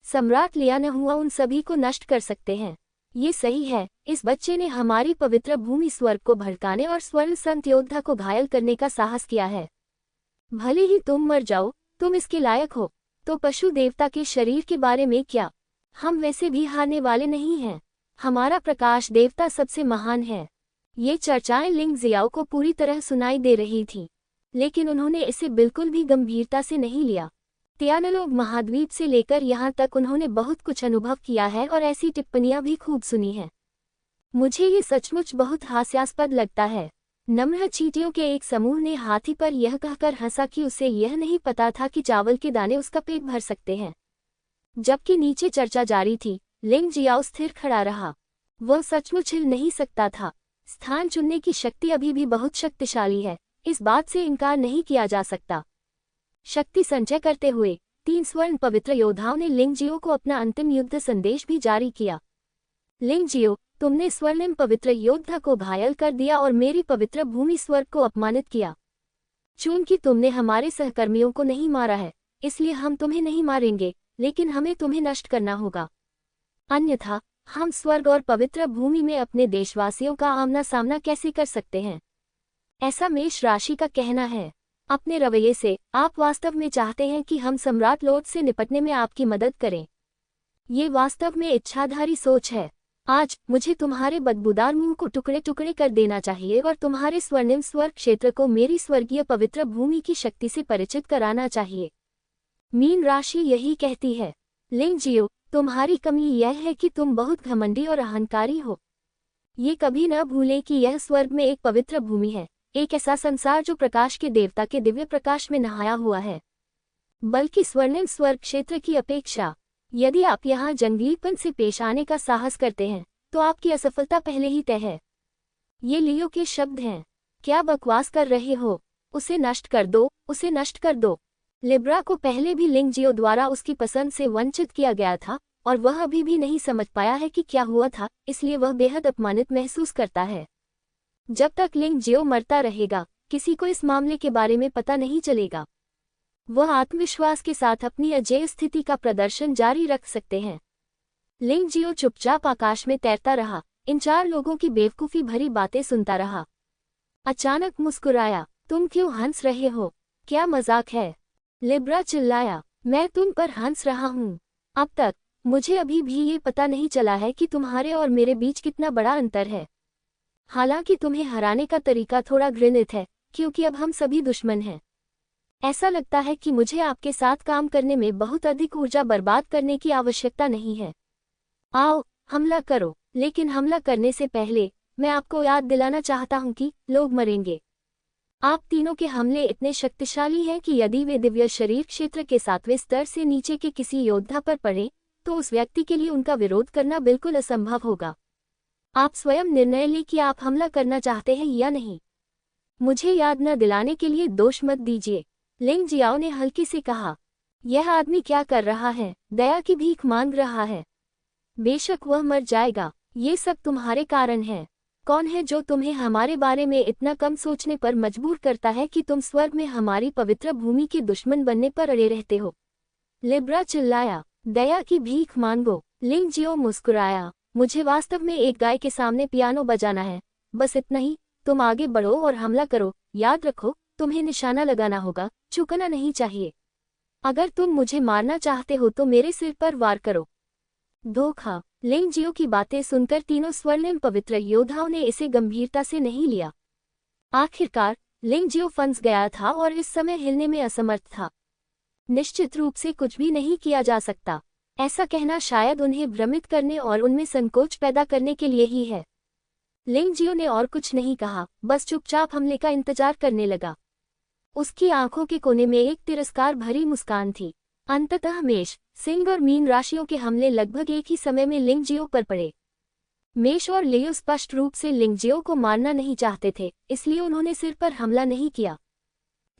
सम्राट लियानहुआ उन सभी को नष्ट कर सकते हैं। ये सही है, इस बच्चे ने हमारी पवित्र भूमि स्वर्ग को भड़काने और स्वर्ण संत योद्धा को घायल करने का साहस किया है। भले ही तुम मर जाओ, तुम इसके लायक हो। तो पशु देवता के शरीर के बारे में क्या? हम वैसे भी हारने वाले नहीं हैं। हमारा प्रकाश देवता सबसे महान है। ये चर्चाएं लिंगजियाओ को पूरी तरह सुनाई दे रही थीं, लेकिन उन्होंने इसे बिल्कुल भी गंभीरता से नहीं लिया। तियानलोग महाद्वीप से लेकर यहाँ तक उन्होंने बहुत कुछ अनुभव किया है और ऐसी टिप्पणियां भी खूब सुनी हैं। मुझे ये सचमुच बहुत हास्यास्पद लगता है। नम्र चींटियों के एक समूह ने हाथी पर यह कहकर हंसा कि उसे यह नहीं पता था कि चावल के दाने उसका पेट भर सकते हैं। जबकि नीचे चर्चा जारी थी, लिंगजियाओ स्थिर खड़ा रहा। वह सचमुच हिल नहीं सकता था। स्थान चुनने की शक्ति अभी भी बहुत शक्तिशाली है, इस बात से इनकार नहीं किया जा सकता। शक्ति संचय करते हुए 3 स्वर्ण पवित्र योद्धाओं ने लिंगजियो को अपना अंतिम युद्ध संदेश भी जारी किया। लिंगजियो, तुमने स्वर्णिम पवित्र योद्धा को घायल कर दिया और मेरी पवित्र भूमि स्वर्ग को अपमानित किया। चूंकि तुमने हमारे सहकर्मियों को नहीं मारा है, इसलिए हम तुम्हें नहीं मारेंगे, लेकिन हमें तुम्हें नष्ट करना होगा। अन्यथा हम स्वर्ग और पवित्र भूमि में अपने देशवासियों का आमना सामना कैसे कर सकते हैं? ऐसा मेष राशि का कहना है। अपने रवैये से आप वास्तव में चाहते हैं कि हम सम्राट लोड से निपटने में आपकी मदद करें। ये वास्तव में इच्छाधारी सोच है। आज मुझे तुम्हारे बदबूदार मुंह को टुकड़े टुकड़े कर देना चाहिए और तुम्हारे स्वर्णिम स्वर्ग क्षेत्र को मेरी स्वर्गीय पवित्र भूमि की शक्ति से परिचित कराना चाहिए। मीन राशि यही कहती है। लिंगजियो, तुम्हारी कमी यह है कि तुम बहुत घमंडी और अहंकारी हो। ये कभी न भूलें कि यह स्वर्ग में एक पवित्र भूमि है, एक ऐसा संसार जो प्रकाश के देवता के दिव्य प्रकाश में नहाया हुआ है। बल्कि स्वर्णिम स्वर्ग क्षेत्र की अपेक्षा यदि आप यहाँ जंगलीपन से पेश आने का साहस करते हैं तो आपकी असफलता पहले ही तय है। ये लियो के शब्द हैं। क्या बकवास कर रहे हो? उसे नष्ट कर दो, उसे नष्ट कर दो। लिब्रा को पहले भी लिंगजियो द्वारा उसकी पसंद से वंचित किया गया था और वह अभी भी नहीं समझ पाया है कि क्या हुआ था, इसलिए वह बेहद अपमानित महसूस करता है। जब तक लिंगजियो मरता रहेगा, किसी को इस मामले के बारे में पता नहीं चलेगा। वह आत्मविश्वास के साथ अपनी अजेय स्थिति का प्रदर्शन जारी रख सकते हैं। लिंगजियो चुपचाप आकाश में तैरता रहा, इन 4 लोगों की बेवकूफ़ी भरी बातें सुनता रहा। अचानक मुस्कुराया। तुम क्यों हंस रहे हो? क्या मजाक है? लिब्रा चिल्लाया। मैं तुम पर हंस रहा हूँ। अब तक मुझे अभी भी ये पता नहीं चला है कि तुम्हारे और मेरे बीच कितना बड़ा अंतर है। हालांकि तुम्हें हराने का तरीका थोड़ा घृणित है, क्योंकि अब हम सभी दुश्मन हैं। ऐसा लगता है कि मुझे आपके साथ काम करने में बहुत अधिक ऊर्जा बर्बाद करने की आवश्यकता नहीं है। आओ, हमला करो। लेकिन हमला करने से पहले मैं आपको याद दिलाना चाहता हूं कि लोग मरेंगे। आप तीनों के हमले इतने शक्तिशाली हैं कि यदि वे दिव्य शरीर क्षेत्र के 7वें स्तर से नीचे के किसी योद्धा पर पड़े तो उस व्यक्ति के लिए उनका विरोध करना बिल्कुल असंभव होगा। आप स्वयं निर्णय लें कि आप हमला करना चाहते हैं या नहीं। मुझे याद न दिलाने के लिए दोष मत दीजिए, लिंग जियाओ ने हल्की से कहा। यह आदमी क्या कर रहा है? दया की भीख मांग रहा है। बेशक वह मर जाएगा। ये सब तुम्हारे कारण है। कौन है जो तुम्हें हमारे बारे में इतना कम सोचने पर मजबूर करता है कि तुम स्वर्ग में हमारी पवित्र भूमि के दुश्मन बनने पर अड़े रहते हो? लिब्रा चिल्लाया। दया की भीख मांगो। लिंग जियो मुस्कुराया। मुझे वास्तव में एक गाय के सामने पियानो बजाना है, बस इतना ही। तुम आगे बढ़ो और हमला करो। याद रखो, तुम्हें निशाना लगाना होगा, चूकना नहीं चाहिए। अगर तुम मुझे मारना चाहते हो तो मेरे सिर पर वार करो। धोखा। लिंग जियो की बातें सुनकर तीनों स्वर्णिम पवित्र योद्धाओं ने इसे गंभीरता से नहीं लिया। आखिरकार लिंग जियो फंस गया था और इस समय हिलने में असमर्थ था। निश्चित रूप से कुछ भी नहीं किया जा सकता। ऐसा कहना शायद उन्हें भ्रमित करने और उनमें संकोच पैदा करने के लिए ही है। लिंग जियो ने और कुछ नहीं कहा, बस चुपचाप हमले का इंतजार करने लगा। उसकी आंखों के कोने में एक तिरस्कार भरी मुस्कान थी। अंततः मेष, सिंह और मीन राशियों के हमले लगभग एक ही समय में लिंग जियो पर पड़े। मेष और लियो स्पष्ट रूप से लिंग जियो को मारना नहीं चाहते थे, इसलिए उन्होंने सिर पर हमला नहीं किया।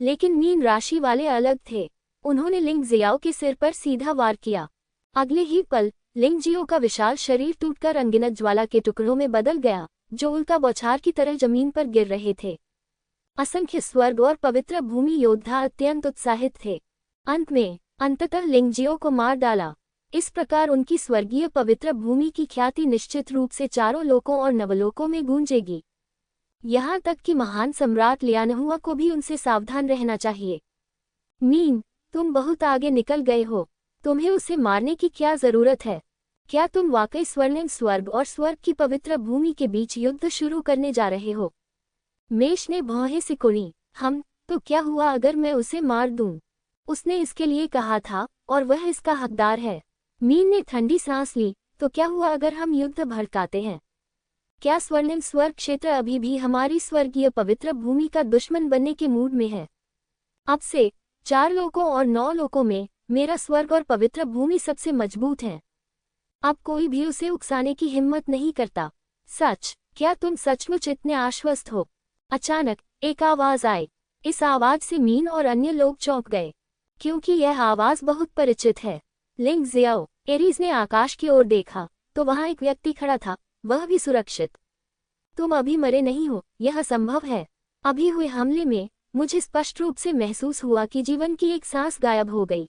लेकिन मीन राशि वाले अलग थे। उन्होंने लिंग जियाओ के सिर पर सीधा वार किया। अगले ही पल लिंग जियो का विशाल शरीर टूटकर अनगिनत ज्वाला के टुकड़ों में बदल गया, जो उल्का बौछार की तरह जमीन पर गिर रहे थे। असंख्य स्वर्ग और पवित्र भूमि योद्धा अत्यंत उत्साहित थे। अंत में अंततः लिंग जियो को मार डाला। इस प्रकार उनकी स्वर्गीय पवित्र भूमि की ख्याति निश्चित रूप से चारों लोकों और नवलोकों में गूंजेगी। यहाँ तक कि महान सम्राट लियानहुआ को भी उनसे सावधान रहना चाहिए। मीन, तुम बहुत आगे निकल गए हो। तुम्हें उसे मारने की क्या जरूरत है? क्या तुम वाकई स्वर्णिम स्वर्ग और स्वर्ग की पवित्र भूमि के बीच युद्ध शुरू करने जा रहे हो? मेष ने भौहें सिकुड़ी। हम, तो क्या हुआ अगर मैं उसे मार दूं? उसने इसके लिए कहा था और वह इसका हकदार है। मीन ने ठंडी सांस ली। तो क्या हुआ अगर हम युद्ध भड़काते हैं? क्या स्वर्णिम स्वर्ग क्षेत्र अभी भी हमारी स्वर्गीय पवित्र भूमि का दुश्मन बनने के मूड में है? अब से 4 लोकों और 9 लोकों में मेरा स्वर्ग और पवित्र भूमि सबसे मजबूत है। अब कोई भी उसे उकसाने की हिम्मत नहीं करता। सच, क्या तुम सचमुच इतने आश्वस्त हो? अचानक एक आवाज आई। इस आवाज से मीन और अन्य लोग चौंक गए, क्योंकि यह आवाज बहुत परिचित है। लिंग जियाओ। एरीज ने आकाश की ओर देखा तो वहां एक व्यक्ति खड़ा था, वह भी सुरक्षित। तुम अभी मरे नहीं हो, यह संभव है। अभी हुए हमले में मुझे स्पष्ट रूप से महसूस हुआ कि जीवन की एक सांस गायब हो गई।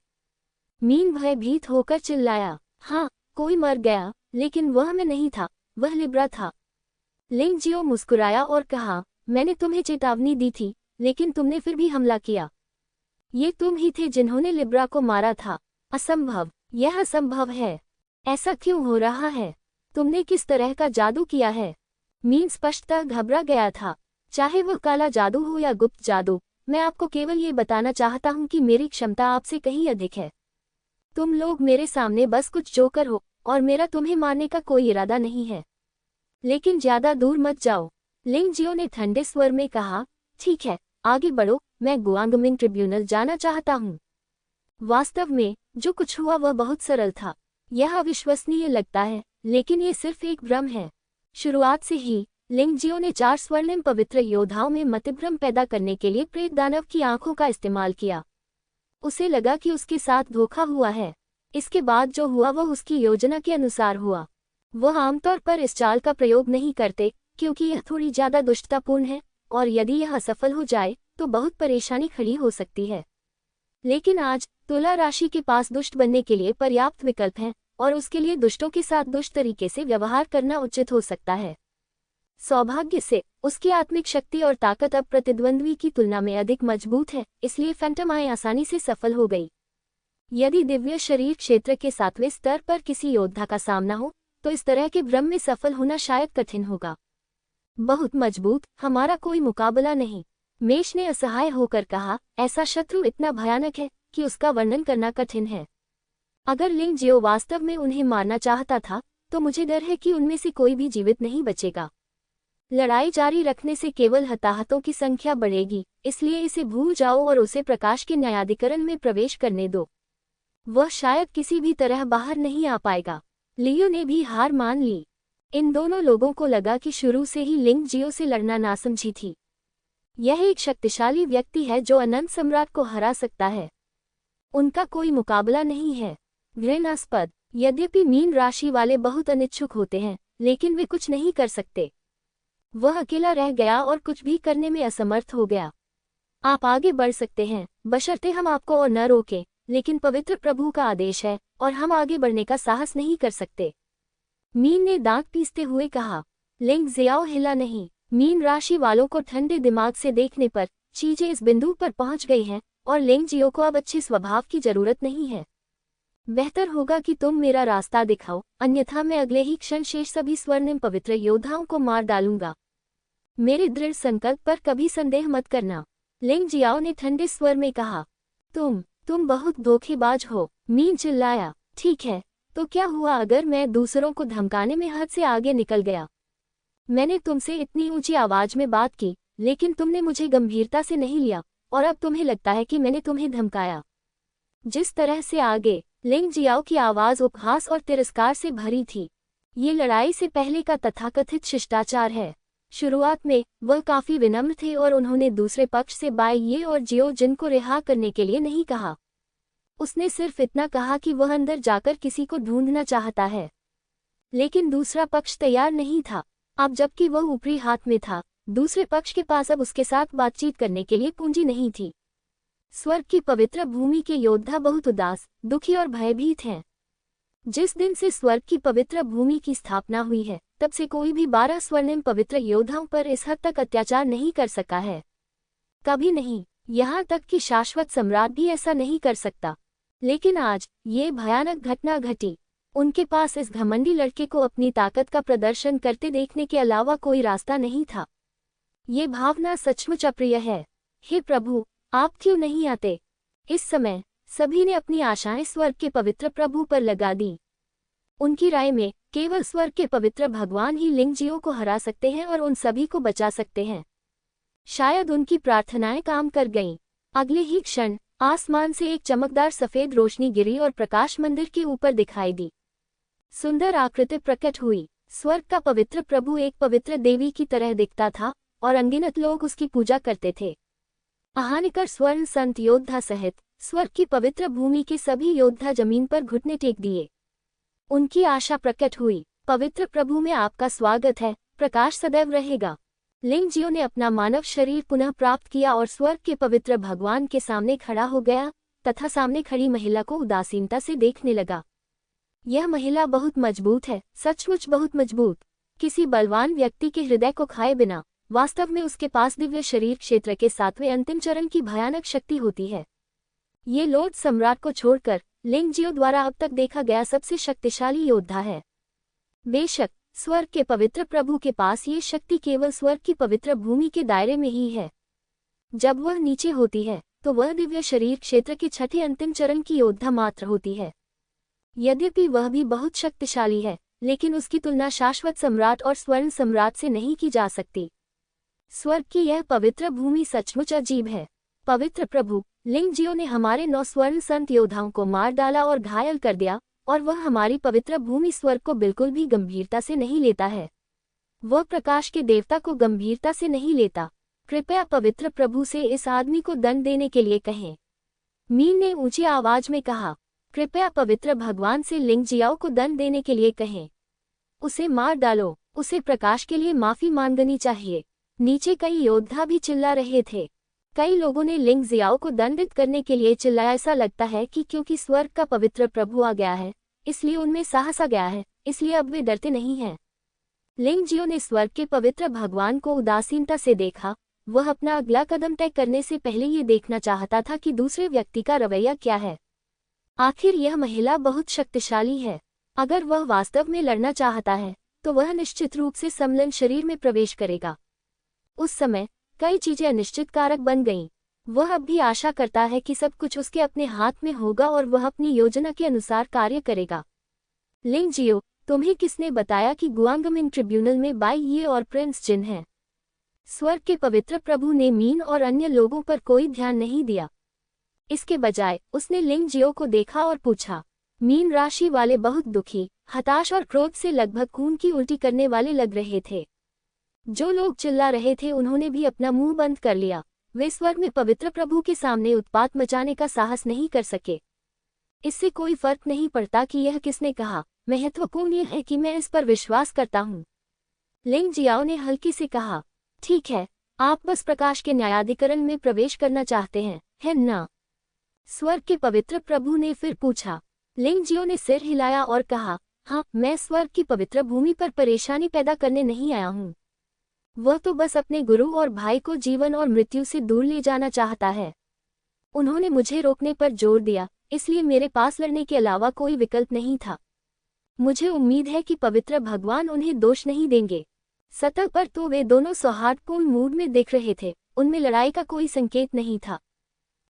मीन भयभीत होकर चिल्लाया। हाँ, कोई मर गया, लेकिन वह मैं नहीं था, वह लिब्रा था। लिंग जियो मुस्कुराया और कहा, मैंने तुम्हें चेतावनी दी थी, लेकिन तुमने फिर भी हमला किया। ये तुम ही थे जिन्होंने लिब्रा को मारा था। असंभव, यह असंभव है। ऐसा क्यों हो रहा है? तुमने किस तरह का जादू किया है? मीन स्पष्टतः घबरा गया था। चाहे वह काला जादू हो या गुप्त जादू, मैं आपको केवल ये बताना चाहता हूँ कि मेरी क्षमता आपसे कहीं अधिक है। तुम लोग मेरे सामने बस कुछ जोकर हो और मेरा तुम्हें मारने का कोई इरादा नहीं है। लेकिन ज्यादा दूर मत जाओ। लिंग जियो ने ठंडे स्वर में कहा, ठीक है, आगे बढ़ो, मैं गुआंगमिंग ट्रिब्यूनल जाना चाहता हूँ। वास्तव में जो कुछ हुआ वह बहुत सरल था। यह अविश्वसनीय लगता है, लेकिन ये सिर्फ एक भ्रम है। शुरुआत से ही लिंग जियो ने 4 स्वर्णिम पवित्र योद्धाओं में मतिभ्रम पैदा करने के लिए प्रेत दानव की आंखों का इस्तेमाल किया। उसे लगा कि उसके साथ धोखा हुआ है। इसके बाद जो हुआ वह उसकी योजना के अनुसार हुआ। वह आमतौर पर इस चाल का प्रयोग नहीं करते, क्योंकि यह थोड़ी ज्यादा दुष्टतापूर्ण है और यदि यह असफल हो जाए तो बहुत परेशानी खड़ी हो सकती है। लेकिन आज तुला राशि के पास दुष्ट बनने के लिए पर्याप्त विकल्प हैं और उसके लिए दुष्टों के साथ दुष्ट तरीके से व्यवहार करना उचित हो सकता है। सौभाग्य से उसकी आत्मिक शक्ति और ताकत अब प्रतिद्वंद्वी की तुलना में अधिक मजबूत है, इसलिए फैंटम आई आसानी से सफल हो गई। यदि दिव्य शरीर क्षेत्र के 7वें स्तर पर किसी योद्धा का सामना हो तो इस तरह के भ्रम में सफल होना शायद कठिन होगा। बहुत मजबूत, हमारा कोई मुकाबला नहीं। मेष ने असहाय होकर कहा, ऐसा शत्रु इतना भयानक है कि उसका वर्णन करना कठिन है। अगर लिंग जियो वास्तव में उन्हें मारना चाहता था तो मुझे डर है कि उनमें से कोई भी जीवित नहीं बचेगा। लड़ाई जारी रखने से केवल हताहतों की संख्या बढ़ेगी, इसलिए इसे भूल जाओ और उसे प्रकाश के न्यायाधिकरण में प्रवेश करने दो। वह शायद किसी भी तरह बाहर नहीं आ पाएगा। लियो ने भी हार मान ली। इन दोनों लोगों को लगा कि शुरू से ही लिंग जियो से लड़ना नासमझी थी। यह एक शक्तिशाली व्यक्ति है जो अनंत सम्राट को हरा सकता है। उनका कोई मुकाबला नहीं है। घृणास्पद। यद्यपि मीन राशि वाले बहुत अनिच्छुक होते हैं, लेकिन वे कुछ नहीं कर सकते। वह अकेला रह गया और कुछ भी करने में असमर्थ हो गया। आप आगे बढ़ सकते हैं, बशर्ते हम आपको और न रोकें, लेकिन पवित्र प्रभु का आदेश है और हम आगे बढ़ने का साहस नहीं कर सकते। मीन ने दांत पीसते हुए कहा। लिंग जियाओ हिला नहीं। मीन राशि वालों को ठंडे दिमाग से देखने पर चीजें इस बिंदु पर पहुंच गई हैं और लिंग जियो को अब अच्छे स्वभाव की जरूरत नहीं है। बेहतर होगा कि तुम मेरा रास्ता दिखाओ, अन्यथा मैं अगले ही क्षण शेष सभी स्वर्णिम पवित्र योद्धाओं को मार डालूंगा। मेरे दृढ़ संकल्प पर कभी संदेह मत करना। लिंग जियाओ ने ठंडे स्वर में कहा। तुम बहुत धोखेबाज हो। मीन चिल्लाया। ठीक है, तो क्या हुआ अगर मैं दूसरों को धमकाने में हद से आगे निकल गया? मैंने तुमसे इतनी ऊंची आवाज में बात की, लेकिन तुमने मुझे गंभीरता से नहीं लिया और अब तुम्हें लगता है कि मैंने तुम्हें धमकाया। जिस तरह से आगे। लिंग जियाओ की आवाज उपहास और तिरस्कार से भरी थी। ये लड़ाई से पहले का तथाकथित शिष्टाचार है। शुरुआत में वह काफी विनम्र थे और उन्होंने दूसरे पक्ष से बाय ये और जियो जिन को रिहा करने के लिए नहीं कहा। उसने सिर्फ इतना कहा कि वह अंदर जाकर किसी को ढूंढना चाहता है, लेकिन दूसरा पक्ष तैयार नहीं था। अब जबकि वह ऊपरी हाथ में था, दूसरे पक्ष के पास अब उसके साथ बातचीत करने के लिए पूंजी नहीं थी। स्वर्ग की पवित्र भूमि के योद्धा बहुत उदास, दुखी और भयभीत हैं। जिस दिन से स्वर्ग की पवित्र भूमि की स्थापना हुई है, तब से कोई भी 12 स्वर्णिम पवित्र योद्धाओं पर इस हद तक अत्याचार नहीं कर सका है। कभी नहीं, यहाँ तक कि शाश्वत सम्राट भी ऐसा नहीं कर सकता। लेकिन आज ये भयानक घटना घटी। उनके पास इस घमंडी लड़के को अपनी ताकत का प्रदर्शन करते देखने के अलावा कोई रास्ता नहीं था। ये भावना सचमुच अप्रिय है। हे प्रभु, आप क्यों नहीं आते? इस समय सभी ने अपनी आशाएं स्वर्ग के पवित्र प्रभु पर लगा दी। उनकी राय में केवल स्वर्ग के पवित्र भगवान ही लिंग जियो को हरा सकते हैं और उन सभी को बचा सकते हैं। शायद उनकी प्रार्थनाएं काम कर गईं। अगले ही क्षण आसमान से एक चमकदार सफेद रोशनी गिरी और प्रकाश मंदिर के ऊपर दिखाई दी। सुंदर आकृति प्रकट हुई। स्वर्ग का पवित्र प्रभु एक पवित्र देवी की तरह दिखता था और अनगिनत लोग उसकी पूजा करते थे। आहानिकर स्वर्ण संत योद्धा सहित स्वर्ग की पवित्र भूमि के सभी योद्धा जमीन पर घुटने टेक दिए। उनकी आशा प्रकट हुई। पवित्र प्रभु में आपका स्वागत है, प्रकाश सदैव रहेगा। लिंग जियो ने अपना मानव शरीर पुनः प्राप्त किया और स्वर्ग के पवित्र भगवान के सामने खड़ा हो गया तथा सामने खड़ी महिला को उदासीनता से देखने लगा। यह महिला बहुत मजबूत है, सचमुच बहुत मजबूत। किसी बलवान व्यक्ति के हृदय को खाए बिना वास्तव में उसके पास दिव्य शरीर क्षेत्र के 7वें अंतिम चरण की भयानक शक्ति होती है। ये लॉर्ड सम्राट को छोड़कर लिंग जियो द्वारा अब तक देखा गया सबसे शक्तिशाली योद्धा है। बेशक स्वर्ग के पवित्र प्रभु के पास ये शक्ति केवल स्वर्ग की पवित्र भूमि के दायरे में ही है। जब वह नीचे होती है तो वह दिव्य शरीर क्षेत्र के 6ठे अंतिम चरण की योद्धा मात्र होती है। यद्यपि वह भी बहुत शक्तिशाली है, लेकिन उसकी तुलना शाश्वत सम्राट और स्वर्ण सम्राट से नहीं की जा सकती। स्वर्ग की यह पवित्र भूमि सचमुच अजीब है। पवित्र प्रभु लिंग जियो ने हमारे 9 स्वर्ण संत योद्धाओं को मार डाला और घायल कर दिया, और वह हमारी पवित्र भूमि स्वर्ग को बिल्कुल भी गंभीरता से नहीं लेता है। वह प्रकाश के देवता को गंभीरता से नहीं लेता। कृपया पवित्र प्रभु से इस आदमी को दंड देने के लिए कहें। मीन ने ऊंची आवाज में कहा। कृपया पवित्र भगवान से लिंग जियाओ को दंड देने के लिए कहें। उसे मार डालो, उसे प्रकाश के लिए माफी मांगनी चाहिए। नीचे कई योद्धा भी चिल्ला रहे थे। कई लोगों ने लिंग जियाओ को दंडित करने के लिए चिल्लाया। ऐसा लगता है कि क्योंकि स्वर्ग का पवित्र प्रभु आ गया है, इसलिए उनमें साहस आ गया है, इसलिए अब वे डरते नहीं हैं। लिंग जियो ने स्वर्ग के पवित्र भगवान को उदासीनता से देखा। वह अपना अगला कदम तय करने से पहले ये देखना चाहता था कि दूसरे व्यक्ति का रवैया क्या है। आखिर यह महिला बहुत शक्तिशाली है। अगर वह वास्तव में लड़ना चाहता है तो वह निश्चित रूप से समलन शरीर में प्रवेश करेगा। उस समय कई चीजें अनिश्चित कारक बन गईं। वह अब भी आशा करता है कि सब कुछ उसके अपने हाथ में होगा और वह अपनी योजना के अनुसार कार्य करेगा। लिंग जियो, तुम्हें किसने बताया कि गुआंगमिंग ट्रिब्यूनल में बाई ये और प्रिंस जिन हैं? स्वर्ग के पवित्र प्रभु ने मीन और अन्य लोगों पर कोई ध्यान नहीं दिया। इसके बजाय उसने लिंग जियो को देखा और पूछा। मीन राशि वाले बहुत दुखी, हताश और क्रोध से लगभग खून की उल्टी करने वाले लग रहे थे। जो लोग चिल्ला रहे थे उन्होंने भी अपना मुंह बंद कर लिया। वे स्वर्ग में पवित्र प्रभु के सामने उत्पात मचाने का साहस नहीं कर सके। इससे कोई फर्क नहीं पड़ता कि यह किसने कहा, महत्वपूर्ण यह है कि मैं इस पर विश्वास करता हूँ। लिंग जियाओ ने हल्की से कहा, ठीक है, आप बस प्रकाश के न्यायाधिकरण में प्रवेश करना चाहते हैं, है ना? स्वर्ग के पवित्र प्रभु ने फिर पूछा। लिंग जियो ने सिर हिलाया और कहा, हाँ, मैं स्वर्ग की पवित्र भूमि पर परेशानी पैदा करने नहीं आया हूँ। वह तो बस अपने गुरु और भाई को जीवन और मृत्यु से दूर ले जाना चाहता है। उन्होंने मुझे रोकने पर जोर दिया, इसलिए मेरे पास लड़ने के अलावा कोई विकल्प नहीं था। मुझे उम्मीद है कि पवित्र भगवान उन्हें दोष नहीं देंगे। सतह पर तो वे दोनों सौहार्दपूर्ण मूड में दिख रहे थे, उनमें लड़ाई का कोई संकेत नहीं था।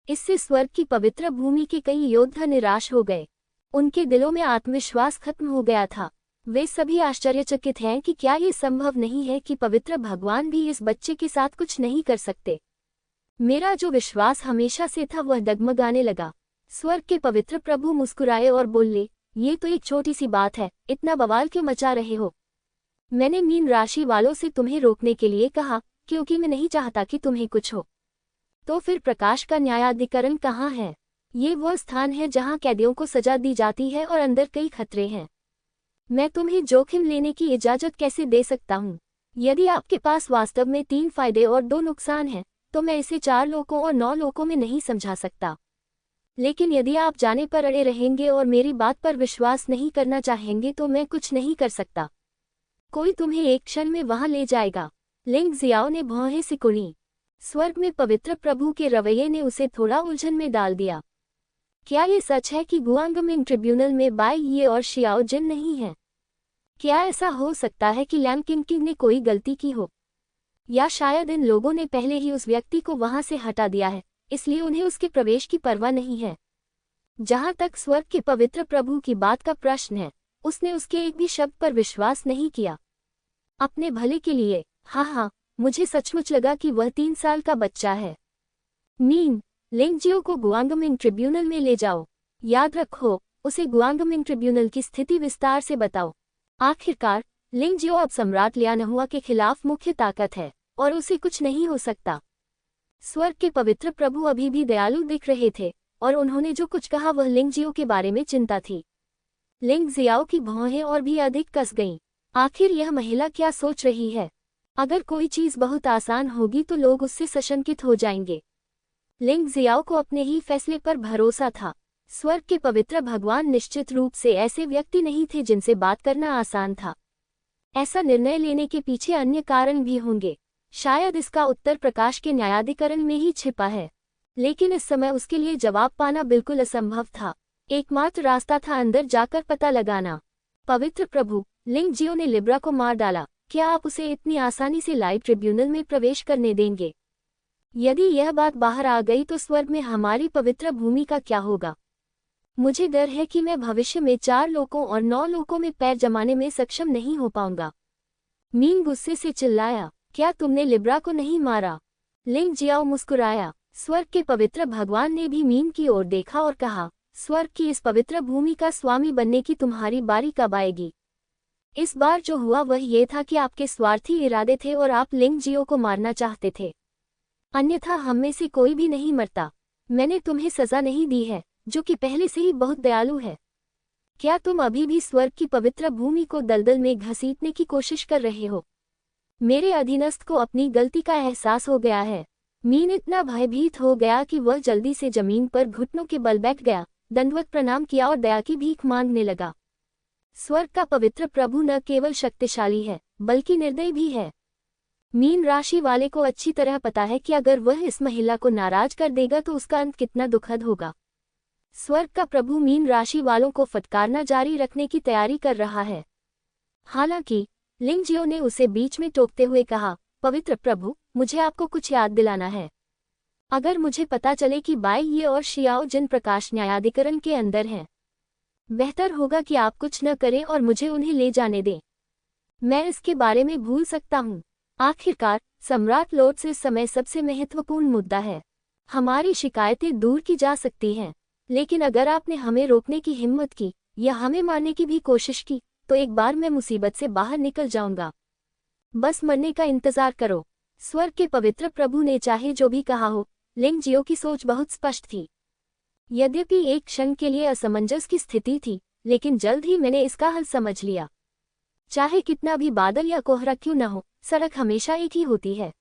इससे स्वर्ग की पवित्र भूमि के कई योद्धा निराश हो गए। उनके दिलों में आत्मविश्वास खत्म हो गया था। वे सभी आश्चर्यचकित हैं कि क्या ये संभव नहीं है कि पवित्र भगवान भी इस बच्चे के साथ कुछ नहीं कर सकते। मेरा जो विश्वास हमेशा से था वह डगमगाने लगा। स्वर्ग के पवित्र प्रभु मुस्कुराए और बोले, ये तो एक छोटी सी बात है, इतना बवाल क्यों मचा रहे हो? मैंने मीन राशि वालों से तुम्हें रोकने के लिए कहा, क्योंकि मैं नहीं चाहता कि तुम्हें कुछ हो। तो फिर प्रकाश का न्यायाधिकरण कहाँ है? ये वह स्थान है जहाँ कैदियों को सजा दी जाती है और अंदर कई खतरे हैं। मैं तुम्हें जोखिम लेने की इजाजत कैसे दे सकता हूँ? यदि आपके पास वास्तव में 3 फायदे और 2 नुकसान हैं, तो मैं इसे 4 लोकों और 9 लोकों में नहीं समझा सकता। लेकिन यदि आप जाने पर अड़े रहेंगे और मेरी बात पर विश्वास नहीं करना चाहेंगे तो मैं कुछ नहीं कर सकता। कोई तुम्हें एक क्षण में वहां ले जाएगा। लिंग जियाओ ने भौहें सिकुड़ी। स्वर्ग में पवित्र प्रभु के रवैये ने उसे थोड़ा उलझन में डाल दिया। क्या ये सच है कि गुआंगमिंग ट्रिब्यूनल में बाई ये और शियाओ जिन नहीं हैं? क्या ऐसा हो सकता है कि लैंग किंग ने कोई गलती की हो? या शायद इन लोगों ने पहले ही उस व्यक्ति को वहां से हटा दिया है, इसलिए उन्हें उसके प्रवेश की परवाह नहीं है। जहां तक स्वर्ग के पवित्र प्रभु की बात का प्रश्न है, उसने उसके एक भी शब्द पर विश्वास नहीं किया। अपने भले के लिए, हाँ, मुझे सचमुच लगा कि वह 3 साल का बच्चा है। मीन, लिंग जियो को गुआंगमिंग ट्रिब्यूनल में ले जाओ। याद रखो, उसे गुआंगमिंग ट्रिब्यूनल की स्थिति विस्तार से बताओ। आखिरकार, लिंग जियो अब सम्राट लियानहुआ के खिलाफ मुख्य ताकत है, और उसे कुछ नहीं हो सकता। स्वर्ग के पवित्र प्रभु अभी भी दयालु दिख रहे थे, और उन्होंने जो कुछ कहा वह लिंग जियो के बारे में चिंता थी। लिंग जियाओ की भौहें और भी अधिक कस गईं। आखिर यह महिला क्या सोच रही है? अगर कोई चीज बहुत आसान होगी तो लोग उससे सशंकित हो जाएंगे। लिंग जियाओ को अपने ही फैसले पर भरोसा था। स्वर्ग के पवित्र भगवान निश्चित रूप से ऐसे व्यक्ति नहीं थे जिनसे बात करना आसान था। ऐसा निर्णय लेने के पीछे अन्य कारण भी होंगे। शायद इसका उत्तर प्रकाश के न्यायाधिकरण में ही छिपा है। लेकिन इस समय उसके लिए जवाब पाना बिल्कुल असंभव था। एकमात्र रास्ता था अंदर जाकर पता लगाना। पवित्र प्रभु, लिंग जियो ने लिब्रा को मार डाला। क्या आप उसे इतनी आसानी से लाइव ट्रिब्यूनल में प्रवेश करने देंगे? यदि यह बात बाहर आ गई तो स्वर्ग में हमारी पवित्र भूमि का क्या होगा? मुझे डर है कि मैं भविष्य में 4 लोकों और 9 लोकों में पैर जमाने में सक्षम नहीं हो पाऊंगा। मीन गुस्से से चिल्लाया, क्या तुमने लिब्रा को नहीं मारा? लिंग जियाओ मुस्कुराया। स्वर्ग के पवित्र भगवान ने भी मीन की ओर देखा और कहा, स्वर्ग की इस पवित्र भूमि का स्वामी बनने की तुम्हारी बारी कब आएगी? इस बार जो हुआ वह ये था कि आपके स्वार्थी इरादे थे और आप लिंग जियो को मारना चाहते थे। अन्यथा हम में से कोई भी नहीं मरता। मैंने तुम्हें सजा नहीं दी है, जो कि पहले से ही बहुत दयालु है। क्या तुम अभी भी स्वर्ग की पवित्र भूमि को दलदल में घसीटने की कोशिश कर रहे हो? मेरे अधीनस्थ को अपनी गलती का एहसास हो गया है। मीन इतना भयभीत हो गया कि वह जल्दी से जमीन पर घुटनों के बल बैठ गया, दंडवत प्रणाम किया और दया की भीख मांगने लगा। स्वर्ग का पवित्र प्रभु न केवल शक्तिशाली है, बल्कि निर्दयी भी है। मीन राशि वाले को अच्छी तरह पता है कि अगर वह इस महिला को नाराज कर देगा तो उसका अंत कितना दुखद होगा। स्वर्ग का प्रभु मीन राशि वालों को फटकारना जारी रखने की तैयारी कर रहा है। हालांकि लिंग जियो ने उसे बीच में टोकते हुए कहा, पवित्र प्रभु, मुझे आपको कुछ याद दिलाना है। अगर मुझे पता चले कि बाई ये और शियाओ जिन प्रकाश न्यायाधिकरण के अंदर हैं, बेहतर होगा कि आप कुछ न करें और मुझे उन्हें ले जाने दें। मैं इसके बारे में भूल सकता हूँ। आखिरकार सम्राट लोर्ड्स इस समय सबसे महत्वपूर्ण मुद्दा है। हमारी शिकायतें दूर की जा सकती हैं, लेकिन अगर आपने हमें रोकने की हिम्मत की या हमें मारने की भी कोशिश की तो एक बार मैं मुसीबत से बाहर निकल जाऊंगा। बस मरने का इंतजार करो। स्वर्ग के पवित्र प्रभु ने चाहे जो भी कहा हो, लिंग जियो की सोच बहुत स्पष्ट थी। यद्यपि एक क्षण के लिए असमंजस की स्थिति थी, लेकिन जल्द ही मैंने इसका हल समझ लिया। चाहे कितना भी बादल या कोहरा क्यों न हो, सड़क हमेशा एक ही होती है।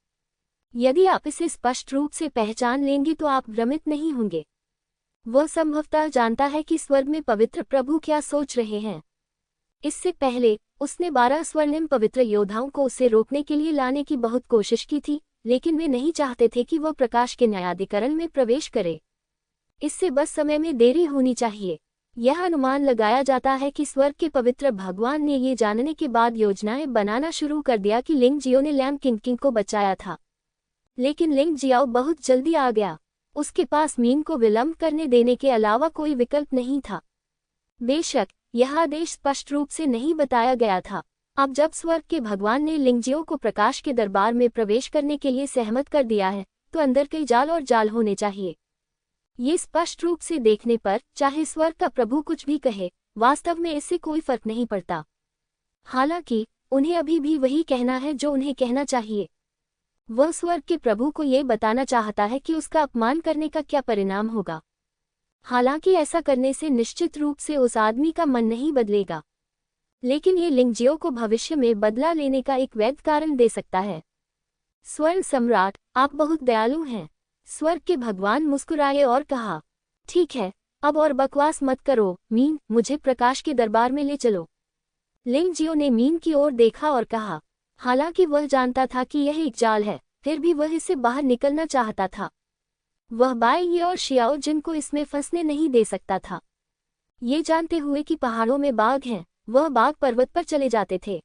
यदि आप इसे स्पष्ट रूप से पहचान लेंगे तो आप भ्रमित नहीं होंगे। वह संभवतः जानता है कि स्वर्ग में पवित्र प्रभु क्या सोच रहे हैं। इससे पहले उसने 12 स्वर्णिम पवित्र योद्धाओं को उसे रोकने के लिए लाने की बहुत कोशिश की थी, लेकिन वे नहीं चाहते थे कि वह प्रकाश के न्यायाधिकरण में प्रवेश करे। इससे बस समय में देरी होनी चाहिए। यह अनुमान लगाया जाता है कि स्वर्ग के पवित्र भगवान ने ये जानने के बाद योजनाएं बनाना शुरू कर दिया कि लिंग जियो ने लैम किंग को बचाया था, लेकिन लिंग जियाओ बहुत जल्दी आ गया। उसके पास मीन को विलंब करने देने के अलावा कोई विकल्प नहीं था। बेशक यह आदेश स्पष्ट रूप से नहीं बताया गया था। अब जब स्वर्ग के भगवान ने लिंग जियो को प्रकाश के दरबार में प्रवेश करने के लिए सहमत कर दिया है, तो अंदर कई जाल और जाल होने चाहिए। ये स्पष्ट रूप से देखने पर चाहे स्वर्ग का प्रभु कुछ भी कहे, वास्तव में इससे कोई फर्क नहीं पड़ता। हालांकि उन्हें अभी भी वही कहना है जो उन्हें कहना चाहिए। वह स्वर्ग के प्रभु को ये बताना चाहता है कि उसका अपमान करने का क्या परिणाम होगा। हालांकि ऐसा करने से निश्चित रूप से उस आदमी का मन नहीं बदलेगा, लेकिन ये लिंग जियो को भविष्य में बदला लेने का एक वैध कारण दे सकता है। स्वर्ण सम्राट, आप बहुत दयालु हैं। स्वर्ग के भगवान मुस्कुराए और कहा, ठीक है, अब और बकवास मत करो मीन, मुझे प्रकाश के दरबार में ले चलो। लिंग जियो ने मीन की ओर देखा और कहा, हालांकि वह जानता था कि यह एक जाल है, फिर भी वह इससे बाहर निकलना चाहता था। वह बाई ये और शियाओ जिनको इसमें फंसने नहीं दे सकता था। ये जानते हुए कि पहाड़ों में बाघ हैं, वह बाघ पर्वत पर चले जाते थे।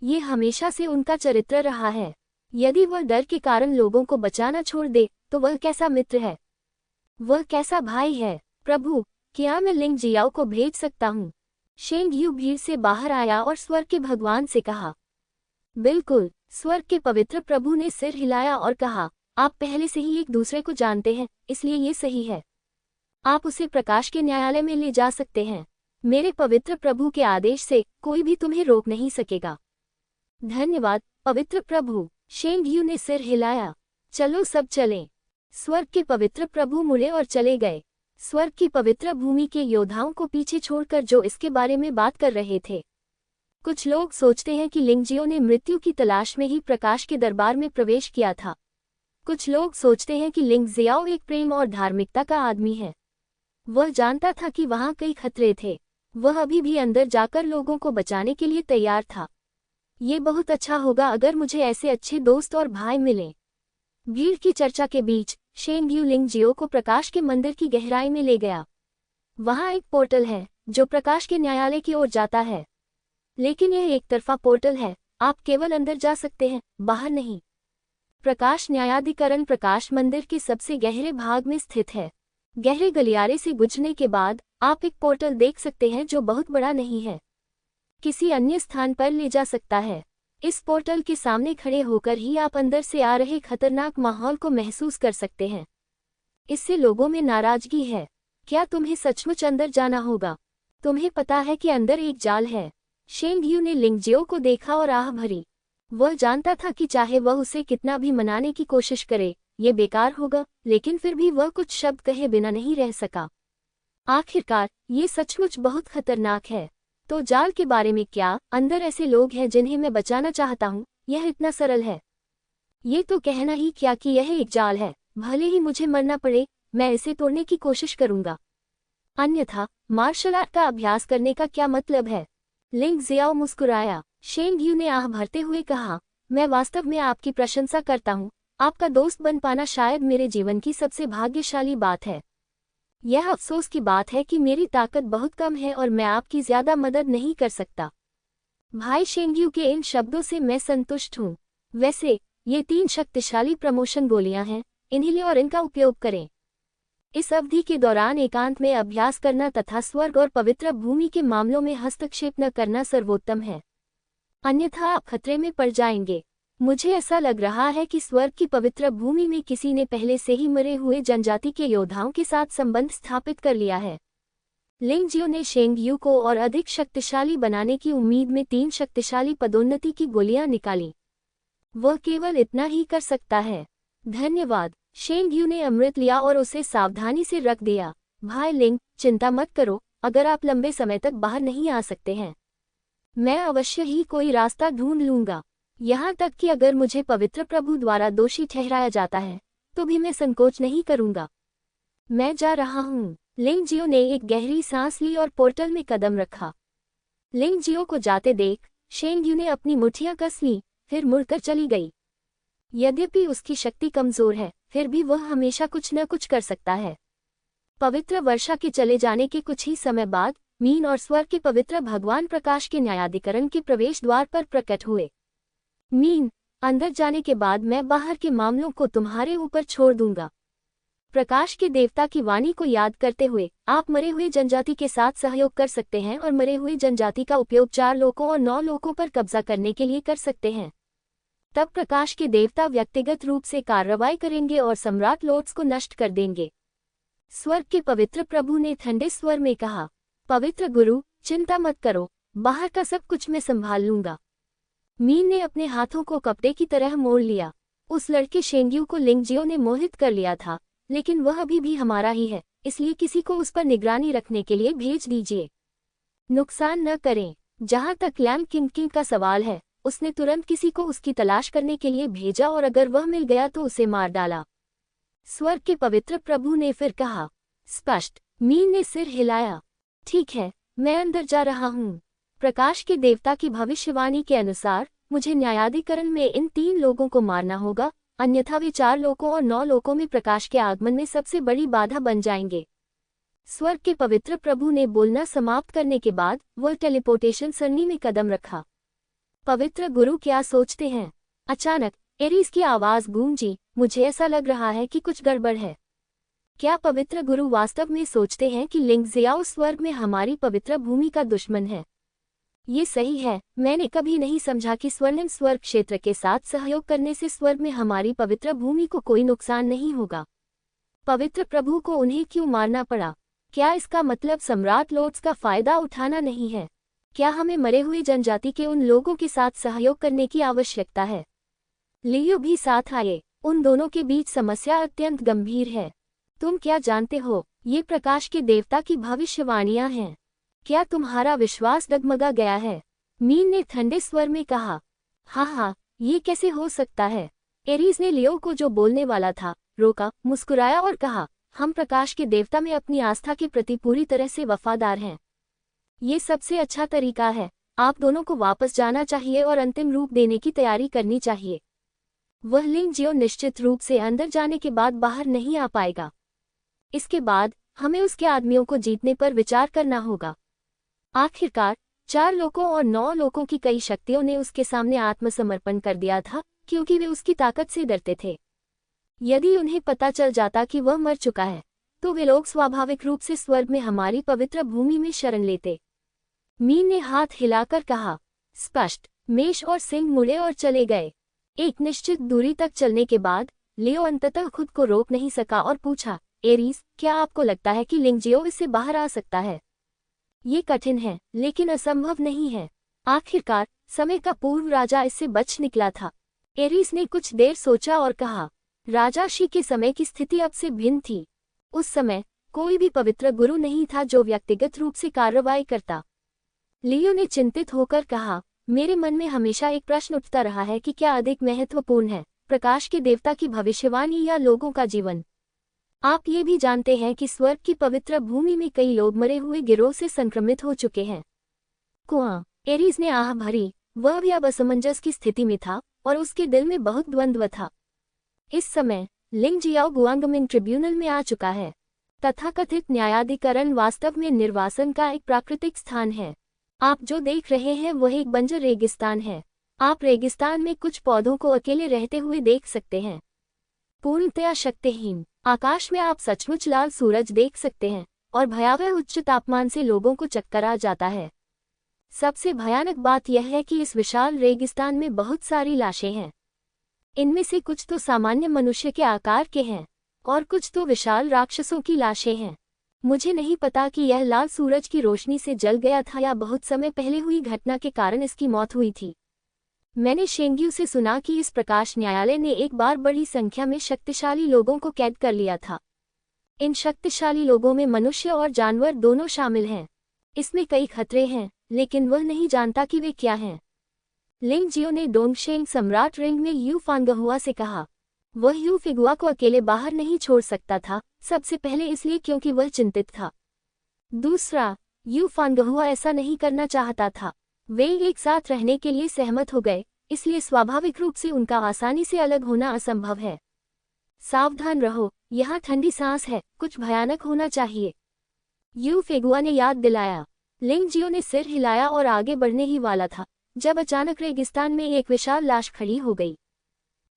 ये हमेशा से उनका चरित्र रहा है। यदि वह डर के कारण लोगों को बचाना छोड़ दे तो वह कैसा मित्र है, वह कैसा भाई है। प्रभु, क्या मैं लिंग जियाओ को भेज सकता हूँ? शेंग यू भीड़ से बाहर आया और स्वर्ग के भगवान से कहा। बिल्कुल, स्वर्ग के पवित्र प्रभु ने सिर हिलाया और कहा, आप पहले से ही एक दूसरे को जानते हैं, इसलिए ये सही है। आप उसे प्रकाश के न्यायालय में ले जा सकते हैं। मेरे पवित्र प्रभु के आदेश से कोई भी तुम्हें रोक नहीं सकेगा। धन्यवाद पवित्र प्रभु। शेंग यू ने सिर हिलाया। चलो सब चलें। स्वर्ग के पवित्र प्रभु मुड़े और चले गए, स्वर्ग की पवित्र भूमि के योद्धाओं को पीछे छोड़कर जो इसके बारे में बात कर रहे थे। कुछ लोग सोचते हैं कि लिंग जियो ने मृत्यु की तलाश में ही प्रकाश के दरबार में प्रवेश किया था। कुछ लोग सोचते हैं कि लिंग जियाओ एक प्रेम और धार्मिकता का आदमी है। वह जानता था कि वहां कई खतरे थे। वह अभी भी अंदर जाकर लोगों को बचाने के लिए तैयार था। ये बहुत अच्छा होगा अगर मुझे ऐसे अच्छे दोस्त और भाई मिलें। भीड़ की चर्चा के बीच शेंग यू लिंग जियो को प्रकाश के मंदिर की गहराई में ले गया। वहां एक पोर्टल है जो प्रकाश के न्यायालय की ओर जाता है, लेकिन यह एक तरफा पोर्टल है। आप केवल अंदर जा सकते हैं, बाहर नहीं। प्रकाश न्यायाधिकरण प्रकाश मंदिर के सबसे गहरे भाग में स्थित है। गहरे गलियारे से गुजरने के बाद आप एक पोर्टल देख सकते हैं जो बहुत बड़ा नहीं है, किसी अन्य स्थान पर ले जा सकता है। इस पोर्टल के सामने खड़े होकर ही आप अंदर से आ रहे खतरनाक माहौल को महसूस कर सकते हैं। इससे लोगों में नाराजगी है। क्या तुम्हें सचमुच अंदर जाना होगा? तुम्हें पता है कि अंदर एक जाल है। शेंग यू ने लिंग जियो को देखा और आह भरी। वह जानता था कि चाहे वह उसे कितना भी मनाने की कोशिश करे, ये बेकार होगा, लेकिन फिर भी वह कुछ शब्द कहे बिना नहीं रह सका। आखिरकार ये सचमुच बहुत खतरनाक है। तो जाल के बारे में क्या? अंदर ऐसे लोग हैं जिन्हें मैं बचाना चाहता हूँ। यह इतना सरल है। ये तो कहना ही क्या कि यह एक जाल है। भले ही मुझे मरना पड़े, मैं इसे तोड़ने की कोशिश करूंगा। अन्यथा मार्शल आर्ट का अभ्यास करने का क्या मतलब है? लिंग जियाओ मुस्कुराया। शेंग यू ने आह भरते हुए कहा, मैं वास्तव में आपकी प्रशंसा करता हूँ। आपका दोस्त बन पाना शायद मेरे जीवन की सबसे भाग्यशाली बात है। यह अफसोस की बात है कि मेरी ताकत बहुत कम है और मैं आपकी ज्यादा मदद नहीं कर सकता। भाई शेंग यू के इन शब्दों से मैं संतुष्ट हूँ। वैसे ये 3 शक्तिशाली प्रमोशन गोलियां हैं, इन्हें लें और इनका उपयोग करें। इस अवधि के दौरान एकांत में अभ्यास करना तथा स्वर्ग और पवित्र भूमि के मामलों में हस्तक्षेप न करना सर्वोत्तम है, अन्यथा आप खतरे में पड़ जाएंगे। मुझे ऐसा लग रहा है कि स्वर्ग की पवित्र भूमि में किसी ने पहले से ही मरे हुए जनजाति के योद्धाओं के साथ संबंध स्थापित कर लिया है। लिंग जियो ने शेंग यू को और अधिक शक्तिशाली बनाने की उम्मीद में 3 शक्तिशाली पदोन्नति की गोलियां निकाली। वह केवल इतना ही कर सकता है। धन्यवाद। शेंग यू ने अमृत लिया और उसे सावधानी से रख दिया। भाई लिंग, चिंता मत करो, अगर आप लंबे समय तक बाहर नहीं आ सकते हैं, मैं अवश्य ही कोई रास्ता ढूंढ लूंगा। यहाँ तक कि अगर मुझे पवित्र प्रभु द्वारा दोषी ठहराया जाता है तो भी मैं संकोच नहीं करूंगा। मैं जा रहा हूँ। लिंग जियो ने एक गहरी सांस ली और पोर्टल में कदम रखा। लिंग जियो को जाते देख शेंग यू ने अपनी मुट्ठियां कस लीं, फिर मुड़कर चली गई। यद्यपि उसकी शक्ति कमजोर है, फिर भी वह हमेशा कुछ न कुछ कर सकता है। पवित्र वर्षा के चले जाने के कुछ ही समय बाद मीन और स्वर्ग के पवित्र भगवान प्रकाश के न्यायाधिकरण के प्रवेश द्वार पर प्रकट हुए। मीन, अंदर जाने के बाद मैं बाहर के मामलों को तुम्हारे ऊपर छोड़ दूंगा। प्रकाश के देवता की वाणी को याद करते हुए आप मरे हुए जनजाति के साथ सहयोग कर सकते हैं और मरे हुए जनजाति का उपयोग 4 लोकों और 9 लोकों पर कब्जा करने के लिए कर सकते हैं। तब प्रकाश के देवता व्यक्तिगत रूप से कार्रवाई करेंगे और सम्राट लॉर्ड्स को नष्ट कर देंगे। स्वर्ग के पवित्र प्रभु ने ठंडे स्वर में कहा, पवित्र गुरु, चिंता मत करो, बाहर का सब कुछ मैं संभाल लूंगा। मीन ने अपने हाथों को कपड़े की तरह मोड़ लिया। उस लड़के शेंग्यू को लिंग जियो ने मोहित कर लिया था, लेकिन वह अभी भी हमारा ही है, इसलिए किसी को उस पर निगरानी रखने के लिए भेज दीजिए। नुकसान न करें। जहां तक लैम किंग का सवाल है, उसने तुरंत किसी को उसकी तलाश करने के लिए भेजा और अगर वह मिल गया तो उसे मार डाला। स्वर्ग के पवित्र प्रभु ने फिर कहा। स्पष्ट। मीन ने सिर हिलाया। ठीक है, मैं अंदर जा रहा हूँ। प्रकाश के देवता की भविष्यवाणी के अनुसार मुझे न्यायाधिकरण में इन 3 लोगों को मारना होगा, अन्यथा वे 4 लोकों और 9 लोकों में प्रकाश के आगमन में सबसे बड़ी बाधा बन जाएंगे। स्वर्ग के पवित्र प्रभु ने बोलना समाप्त करने के बाद वह टेलीपोर्टेशन सरणी में कदम रखा। पवित्र गुरु क्या सोचते हैं? अचानक एरीज की आवाज गूंजी, मुझे ऐसा लग रहा है कि कुछ गड़बड़ है। क्या पवित्र गुरु वास्तव में सोचते हैं कि लिंग जियाओ स्वर्ग में हमारी पवित्र भूमि का दुश्मन है? ये सही है। मैंने कभी नहीं समझा कि स्वर्णिम स्वर्ग क्षेत्र के साथ सहयोग करने से स्वर्ग में हमारी पवित्र भूमि को कोई नुकसान नहीं होगा। पवित्र प्रभु को उन्हें क्यों मारना पड़ा? क्या इसका मतलब सम्राट लॉर्ड्स का फायदा उठाना नहीं है? क्या हमें मरे हुए जनजाति के उन लोगों के साथ सहयोग करने की आवश्यकता है? लियो भी साथ आए। उन दोनों के बीच समस्या अत्यंत गंभीर है। तुम क्या जानते हो, ये प्रकाश के देवता की भविष्यवाणियां हैं। क्या तुम्हारा विश्वास डगमगा गया है? मीन ने ठंडे स्वर में कहा। हाँ, ये कैसे हो सकता है? एरीज ने लियो को जो बोलने वाला था रोका, मुस्कुराया और कहा, हम प्रकाश के देवता में अपनी आस्था के प्रति पूरी तरह से वफादार हैं। ये सबसे अच्छा तरीका है। आप दोनों को वापस जाना चाहिए और अंतिम रूप देने की तैयारी करनी चाहिए। वह लिंग जियो निश्चित रूप से अंदर जाने के बाद बाहर नहीं आ पाएगा। इसके बाद हमें उसके आदमियों को जीतने पर विचार करना होगा। आखिरकार 4 लोकों और 9 लोकों की कई शक्तियों ने उसके सामने आत्मसमर्पण कर दिया था, क्योंकि वे उसकी ताकत से डरते थे। यदि उन्हें पता चल जाता कि वह मर चुका है, तो वे लोग स्वाभाविक रूप से स्वर्ग में हमारी पवित्र भूमि में शरण लेते। मीन ने हाथ हिलाकर कहा। स्पष्ट। मेष और सिंह मुड़े और चले गए। एक निश्चित दूरी तक चलने के बाद लियो अंततः खुद को रोक नहीं सका और पूछा, एरीज, क्या आपको लगता है कि लिंग जियो इससे बाहर आ सकता है? ये कठिन है, लेकिन असंभव नहीं है। आखिरकार समय का पूर्व राजा इससे बच निकला था। एरीज ने कुछ देर सोचा और कहा, राजा शी के समय की स्थिति अब से भिन्न थी। उस समय कोई भी पवित्र गुरु नहीं था जो व्यक्तिगत रूप से कार्रवाई करता। लियो ने चिंतित होकर कहा, मेरे मन में हमेशा एक प्रश्न उठता रहा है कि क्या अधिक महत्वपूर्ण है, प्रकाश के देवता की भविष्यवाणी या लोगों का जीवन? आप ये भी जानते हैं कि स्वर्ग की पवित्र भूमि में कई लोग मरे हुए गिरोह से संक्रमित हो चुके हैं। कुआं। एरीज ने आह भरी। वह भी अब असमंजस की स्थिति में था और उसके दिल में बहुत द्वंद्व था। इस समय लिंग जियाओ गुआंगमिंग ट्रिब्यूनल में आ चुका है। तथाकथित न्यायाधिकरण वास्तव में निर्वासन का एक प्राकृतिक स्थान है। आप जो देख रहे हैं वह एक बंजर रेगिस्तान है। आप रेगिस्तान में कुछ पौधों को अकेले रहते हुए देख सकते हैं। पूर्णतया शक्तिहीन आकाश में आप सचमुच लाल सूरज देख सकते हैं और भयावह उच्च तापमान से लोगों को चक्कर आ जाता है। सबसे भयानक बात यह है कि इस विशाल रेगिस्तान में बहुत सारी लाशें हैं। इनमें से कुछ तो सामान्य मनुष्य के आकार के हैं और कुछ तो विशाल राक्षसों की लाशें हैं। मुझे नहीं पता कि यह लाल सूरज की रोशनी से जल गया था या बहुत समय पहले हुई घटना के कारण इसकी मौत हुई थी। मैंने शेंग्यू से सुना कि इस प्रकाश न्यायालय ने एक बार बड़ी संख्या में शक्तिशाली लोगों को कैद कर लिया था। इन शक्तिशाली लोगों में मनुष्य और जानवर दोनों शामिल हैं। इसमें कई खतरे हैं, लेकिन वह नहीं जानता कि वे क्या हैं। लिंग जियो ने डोंगशेंग सम्राट रिंग में यू फांगहुआ से कहा। वह यू फिगुआ को अकेले बाहर नहीं छोड़ सकता था, सबसे पहले इसलिए क्योंकि वह चिंतित था। दूसरा, यू फांगहुआ ऐसा नहीं करना चाहता था। वे एक साथ रहने के लिए सहमत हो गए, इसलिए स्वाभाविक रूप से उनका आसानी से अलग होना असंभव है। सावधान रहो, यहाँ ठंडी सांस है, कुछ भयानक होना चाहिए, यू फेगुआ ने याद दिलाया। लिंग जियो ने सिर हिलाया और आगे बढ़ने ही वाला था जब अचानक रेगिस्तान में एक विशाल लाश खड़ी हो गई।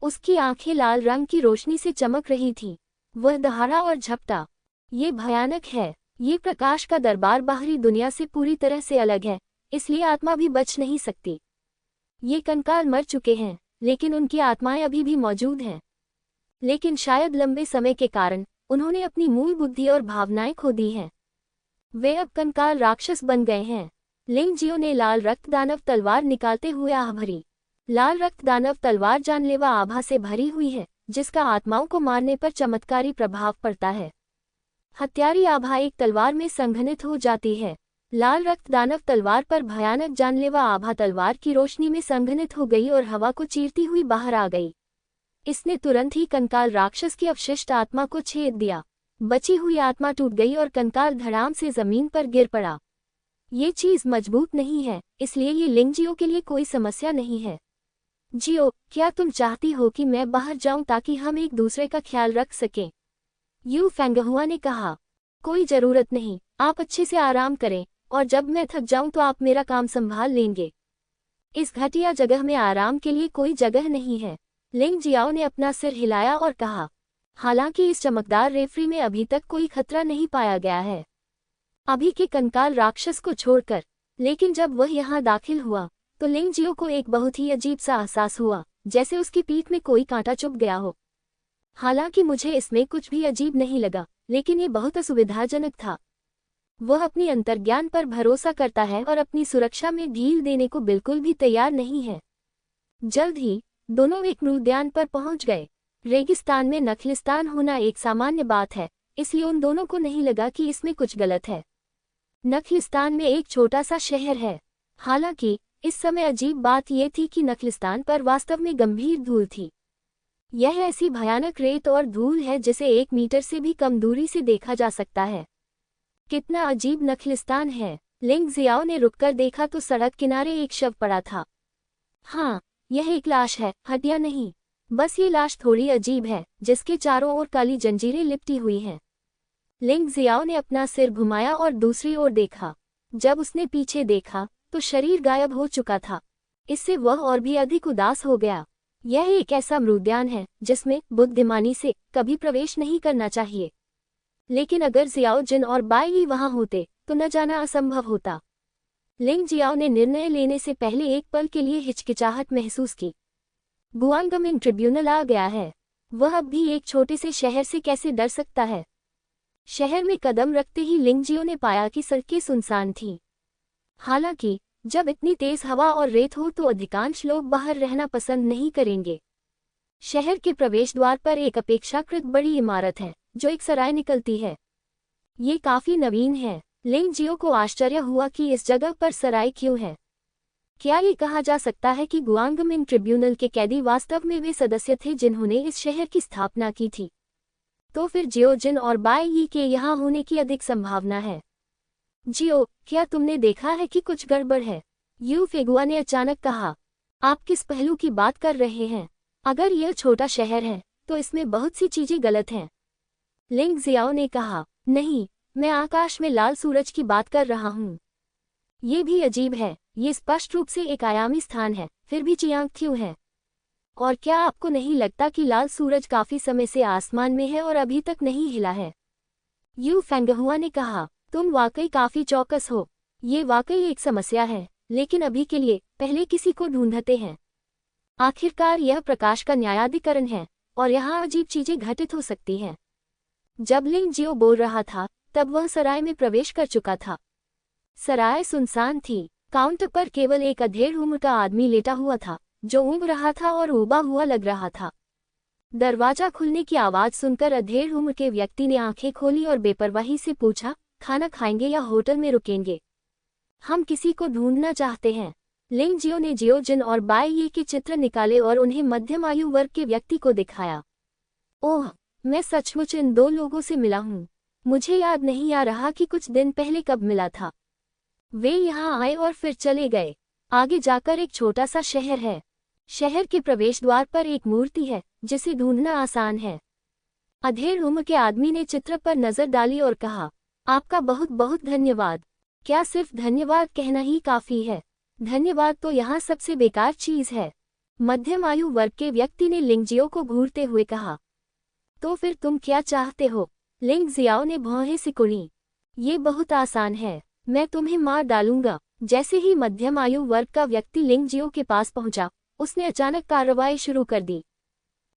उसकी आंखें लाल रंग की रोशनी से चमक रही थीं। वह दहाड़ा और झपटा। ये भयानक है। ये प्रकाश का दरबार बाहरी दुनिया से पूरी तरह से अलग है, इसलिए आत्मा भी बच नहीं सकती। ये कंकाल मर चुके हैं, लेकिन उनकी आत्माएं अभी भी मौजूद हैं। लेकिन शायद लंबे समय के कारण उन्होंने अपनी मूल बुद्धि और भावनाएं खो दी हैं। वे अब कंकाल राक्षस बन गए हैं। लिंग जियो ने लाल रक्त दानव तलवार निकालते हुए आह भरी। लाल रक्त दानव तलवार जानलेवा आभा से भरी हुई है, जिसका आत्माओं को मारने पर चमत्कारी प्रभाव पड़ता है। हत्यारी आभा एक तलवार में संघनित हो जाती है। लाल रक्त दानव तलवार पर भयानक जानलेवा आभा तलवार की रोशनी में संघनित हो गई और हवा को चीरती हुई बाहर आ गई। इसने तुरंत ही कंकाल राक्षस की अवशिष्ट आत्मा को छेद दिया। बची हुई आत्मा टूट गई और कंकाल धड़ाम से जमीन पर गिर पड़ा। ये चीज मजबूत नहीं है, इसलिए ये लिंग जियो के लिए कोई समस्या नहीं है। जियो, क्या तुम चाहती हो कि मैं बाहर जाऊं ताकि हम एक दूसरे का ख्याल रख सकें? यू फैंगहुआ ने कहा। कोई जरूरत नहीं, आप अच्छे से आराम करें, और जब मैं थक जाऊं तो आप मेरा काम संभाल लेंगे। इस घटिया जगह में आराम के लिए कोई जगह नहीं है। लिंग जियाओ ने अपना सिर हिलाया और कहा। हालांकि इस चमकदार रेफरी में अभी तक कोई खतरा नहीं पाया गया है, अभी के कंकाल राक्षस को छोड़कर। लेकिन जब वह यहाँ दाखिल हुआ तो लिंग जियो को एक बहुत ही अजीब सा एहसास हुआ, जैसे उसकी पीठ में कोई कांटा चुभ गया हो। हालांकि मुझे इसमें कुछ भी अजीब नहीं लगा, लेकिन ये बहुत असुविधाजनक था। वह अपनी अंतर्ज्ञान पर भरोसा करता है और अपनी सुरक्षा में ढील देने को बिल्कुल भी तैयार नहीं है। जल्द ही दोनों एक मृद्यान पर पहुंच गए। रेगिस्तान में नखलिस्तान होना एक सामान्य बात है, इसलिए उन दोनों को नहीं लगा कि इसमें कुछ गलत है। नखलिस्तान में एक छोटा सा शहर है। हालांकि इस समय अजीब बात यह थी कि नखलिस्तान पर वास्तव में गंभीर धूल थी। यह ऐसी भयानक रेत और धूल है जिसे 1 मीटर से भी कम दूरी से देखा जा सकता है। कितना अजीब नखलिस्तान है। लिंग जियाओ ने रुककर देखा तो सड़क किनारे एक शव पड़ा था। हाँ, यह एक लाश है, हड्डियां नहीं। बस ये लाश थोड़ी अजीब है, जिसके चारों ओर काली जंजीरें लिपटी हुई हैं। लिंग जियाओ ने अपना सिर घुमाया और दूसरी ओर देखा। जब उसने पीछे देखा तो शरीर गायब हो चुका था। इससे वह और भी अधिक उदास हो गया। यह एक ऐसा मृद्यान है जिसमें बुद्धिमानी से कभी प्रवेश नहीं करना चाहिए। लेकिन अगर जियाओ जिन और बाई वहां होते तो न जाना असंभव होता। लिंग जियाओ ने निर्णय लेने से पहले एक पल के लिए हिचकिचाहट महसूस की। गुआंगमिंग ट्रिब्यूनल आ गया है। वह अब भी एक छोटे से शहर से कैसे डर सकता है? शहर में कदम रखते ही लिंग जियो ने पाया कि सड़कें सुनसान थीं। हालांकि जब इतनी तेज हवा और रेत हो तो अधिकांश लोग बाहर रहना पसंद नहीं करेंगे। शहर के प्रवेश द्वार पर एक अपेक्षाकृत बड़ी इमारत है जो एक सराय निकलती है। ये काफी नवीन है। लिंग जियो को आश्चर्य हुआ कि इस जगह पर सराय क्यों है। क्या ये कहा जा सकता है कि गुआंगमिंग ट्रिब्यूनल के कैदी वास्तव में वे सदस्य थे जिन्होंने इस शहर की स्थापना की थी? तो फिर जियो जिन और बाई के यहाँ होने की अधिक संभावना है। जियो, क्या तुमने देखा है कि कुछ गड़बड़ है? यू फेगुआ ने अचानक कहा। आप किस पहलू की बात कर रहे हैं? अगर यह छोटा शहर है तो इसमें बहुत सी चीजें गलत हैं। लिंग जियाओ ने कहा। नहीं, मैं आकाश में लाल सूरज की बात कर रहा हूँ। ये भी अजीब है। ये स्पष्ट रूप से एक आयामी स्थान है, फिर भी चियांग क्यों है? और क्या आपको नहीं लगता कि लाल सूरज काफी समय से आसमान में है और अभी तक नहीं हिला है? यू फेंगहुआ ने कहा, तुम वाकई काफी चौकस हो। ये वाकई एक समस्या है, लेकिन अभी के लिए पहले किसी को ढूंढते हैं। आखिरकार यह प्रकाश का न्यायाधिकरण है और यहाँ अजीब चीजें घटित हो सकती हैं। जब लिंग जियो बोल रहा था तब वह सराय में प्रवेश कर चुका था। सराय सुनसान थी। काउंटर पर केवल एक अधेड़ उम्र का आदमी लेटा हुआ था, जो ऊँग रहा था और ऊबा हुआ लग रहा था। दरवाजा खुलने की आवाज सुनकर अधेड़ उम्र के व्यक्ति ने आंखें खोली और बेपरवाही से पूछा, खाना खाएंगे या होटल में रुकेंगे? हम किसी को ढूंढना चाहते हैं। लिंग जियो ने जियो जिन और बाय ये के चित्र निकाले और उन्हें मध्यम आयु वर्ग के व्यक्ति को दिखाया। ओह, मैं सचमुच इन दो लोगों से मिला हूँ। मुझे याद नहीं आ रहा कि कुछ दिन पहले कब मिला था। वे यहाँ आए और फिर चले गए। आगे जाकर एक छोटा सा शहर है। शहर के प्रवेश द्वार पर एक मूर्ति है जिसे ढूंढना आसान है। अधेड़ उम्र के आदमी ने चित्र पर नजर डाली और कहा, आपका बहुत बहुत धन्यवाद। क्या सिर्फ धन्यवाद कहना ही काफी है? धन्यवाद तो यहाँ सबसे बेकार चीज है। मध्यम आयु वर्ग के व्यक्ति ने लिंग जियो को घूरते हुए कहा। तो फिर तुम क्या चाहते हो? लिंग जियाओ ने भौहें सिकुड़ी। ये बहुत आसान है, मैं तुम्हें मार डालूंगा। जैसे ही मध्यम आयु वर्ग का व्यक्ति लिंग जियो के पास पहुंचा, उसने अचानक कार्रवाई शुरू कर दी।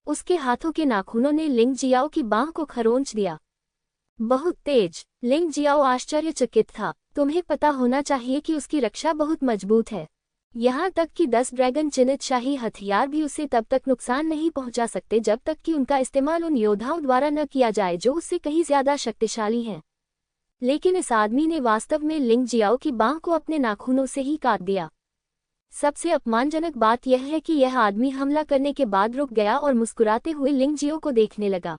उसके हाथों के नाखूनों ने लिंग जियाओ की बांह को खरोंच दिया। बहुत तेज। लिंग जियाओ आश्चर्यचकित था। तुम्हें पता होना चाहिए कि उसकी रक्षा बहुत मजबूत है। यहाँ तक कि 10 ड्रैगन चिन्हित शाही हथियार भी उसे तब तक नुकसान नहीं पहुंचा सकते जब तक कि उनका इस्तेमाल उन योद्धाओं द्वारा न किया जाए जो उससे कहीं ज्यादा शक्तिशाली हैं। लेकिन इस आदमी ने वास्तव में लिंग जियाओ की बांह को अपने नाखूनों से ही काट दिया। सबसे अपमानजनक बात यह है कि यह आदमी हमला करने के बाद रुक गया और मुस्कुराते हुए लिंग जियो को देखने लगा।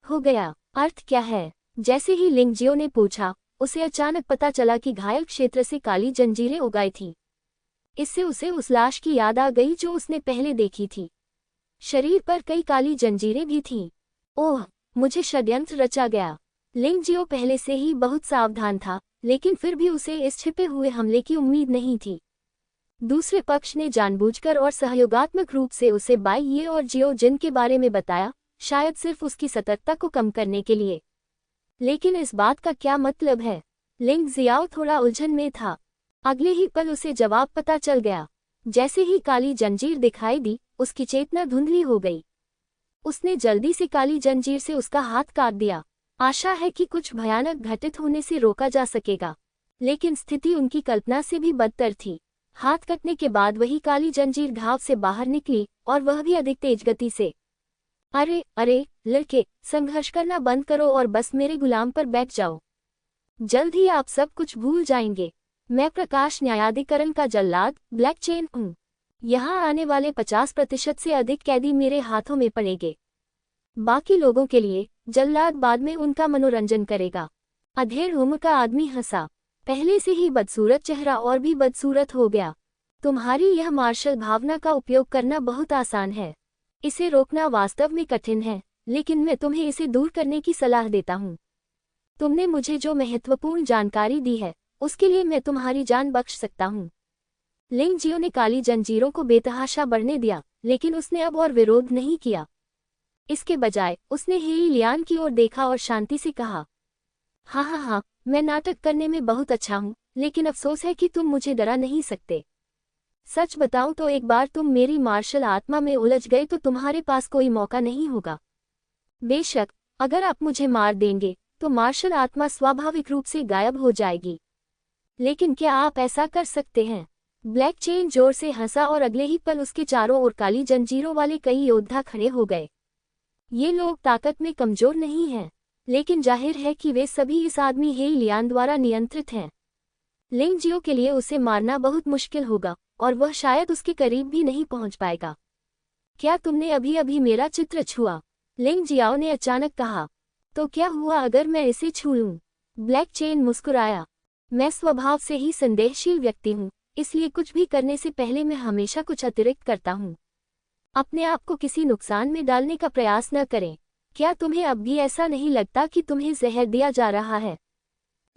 हो गया, अर्थ क्या है? जैसे ही लिंग जियो ने पूछा, उसे अचानक पता चला कि घायल क्षेत्र से काली जंजीरें उगाई थीं। इससे उसे उस लाश की याद आ गई जो उसने पहले देखी थी। शरीर पर कई काली जंजीरें भी थीं। ओह, मुझे षड्यंत्र रचा गया। लिंग जियो पहले से ही बहुत सावधान था, लेकिन फिर भी उसे इस छिपे हुए हमले की उम्मीद नहीं थी। दूसरे पक्ष ने जानबूझकर और सहयोगात्मक रूप से उसे बाय ये और जियो जिन के बारे में बताया, शायद सिर्फ उसकी सतर्कता को कम करने के लिए। लेकिन इस बात का क्या मतलब है? लिंग जियाओ थोड़ा उलझन में था। अगले ही पल उसे जवाब पता चल गया। जैसे ही काली जंजीर दिखाई दी, उसकी चेतना धुंधली हो गई। उसने जल्दी से काली जंजीर से उसका हाथ काट दिया। आशा है कि कुछ भयानक घटित होने से रोका जा सकेगा, लेकिन स्थिति उनकी कल्पना से भी बदतर थी। हाथ कटने के बाद वही काली जंजीर घाव से बाहर निकली, और वह भी अधिक तेज गति से। अरे अरे लड़के, संघर्ष करना बंद करो और बस मेरे गुलाम पर बैठ जाओ। जल्द ही आप सब कुछ भूल जाएंगे। मैं प्रकाश न्यायाधिकरण का जल्लाद ब्लैक चेन हूँ। यहाँ आने वाले 50% से अधिक कैदी मेरे हाथों में पड़ेंगे। बाकी लोगों के लिए जल्लाद बाद में उनका मनोरंजन करेगा। अधेड़ उम्र का आदमी हंसा। पहले से ही बदसूरत चेहरा और भी बदसूरत हो गया। तुम्हारी यह मार्शल भावना का उपयोग करना बहुत आसान है। इसे रोकना वास्तव में कठिन है, लेकिन मैं तुम्हें इसे दूर करने की सलाह देता हूँ। तुमने मुझे जो महत्वपूर्ण जानकारी दी है, उसके लिए मैं तुम्हारी जान बख्श सकता हूँ। लिंग जियो ने काली जंजीरों को बेतहाशा बढ़ने दिया, लेकिन उसने अब और विरोध नहीं किया। इसके बजाय उसने हे लियान की ओर देखा और शांति से कहा, हाँ, मैं नाटक करने में बहुत अच्छा हूँ, लेकिन अफसोस है कि तुम मुझे डरा नहीं सकते। सच बताऊं तो एक बार तुम मेरी मार्शल आत्मा में उलझ गए तो तुम्हारे पास कोई मौका नहीं होगा। बेशक, अगर आप मुझे मार देंगे तो मार्शल आत्मा स्वाभाविक रूप से गायब हो जाएगी। लेकिन क्या आप ऐसा कर सकते हैं? ब्लैक चेन जोर से हंसा और अगले ही पल उसके चारों ओर काली जंजीरों वाले कई योद्धा खड़े हो गए। ये लोग ताकत में कमजोर नहीं हैं, लेकिन जाहिर है कि वे सभी इस आदमी हे लियान द्वारा नियंत्रित हैं। लिंग जियो के लिए उसे मारना बहुत मुश्किल होगा, और वह शायद उसके करीब भी नहीं पहुंच पाएगा। क्या तुमने अभी अभी मेरा चित्र छुआ? लिंग जियाओ ने अचानक कहा। तो क्या हुआ अगर मैं इसे छू लूं? ब्लैक चेन मुस्कुराया। मैं स्वभाव से ही संदेहशील व्यक्ति हूँ, इसलिए कुछ भी करने से पहले मैं हमेशा कुछ अतिरिक्त करता हूँ। अपने आप को किसी नुकसान में डालने का प्रयास न करें। क्या तुम्हें अब भी ऐसा नहीं लगता कि तुम्हें जहर दिया जा रहा है?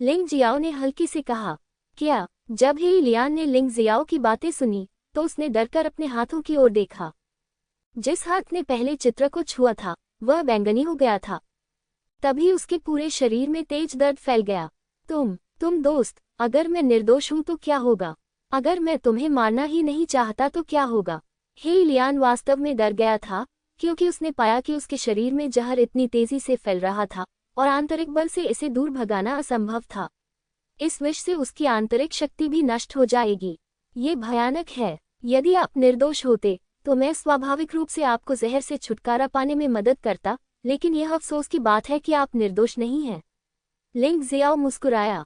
लिंग जियाओ ने हल्के से कहा। क्या जब ही लियान ने लिंग जियाओ की बातें सुनी तो उसने डरकर अपने हाथों की ओर देखा। जिस हाथ ने पहले चित्र को छुआ था वह बैंगनी हो गया था। तभी उसके पूरे शरीर में तेज दर्द फैल गया। तुम दोस्त, अगर मैं निर्दोष हूं तो क्या होगा? अगर मैं तुम्हें मारना ही नहीं चाहता तो क्या होगा? हे लियान वास्तव में डर गया था, क्योंकि उसने पाया कि उसके शरीर में जहर इतनी तेजी से फैल रहा था और आंतरिक बल से इसे दूर भगाना असंभव था। इस विष से उसकी आंतरिक शक्ति भी नष्ट हो जाएगी। ये भयानक है। यदि आप निर्दोष होते तो मैं स्वाभाविक रूप से आपको जहर से छुटकारा पाने में मदद करता, लेकिन यह अफसोस की बात है कि आप निर्दोष नहीं हैं। लिंग जियाओ मुस्कुराया।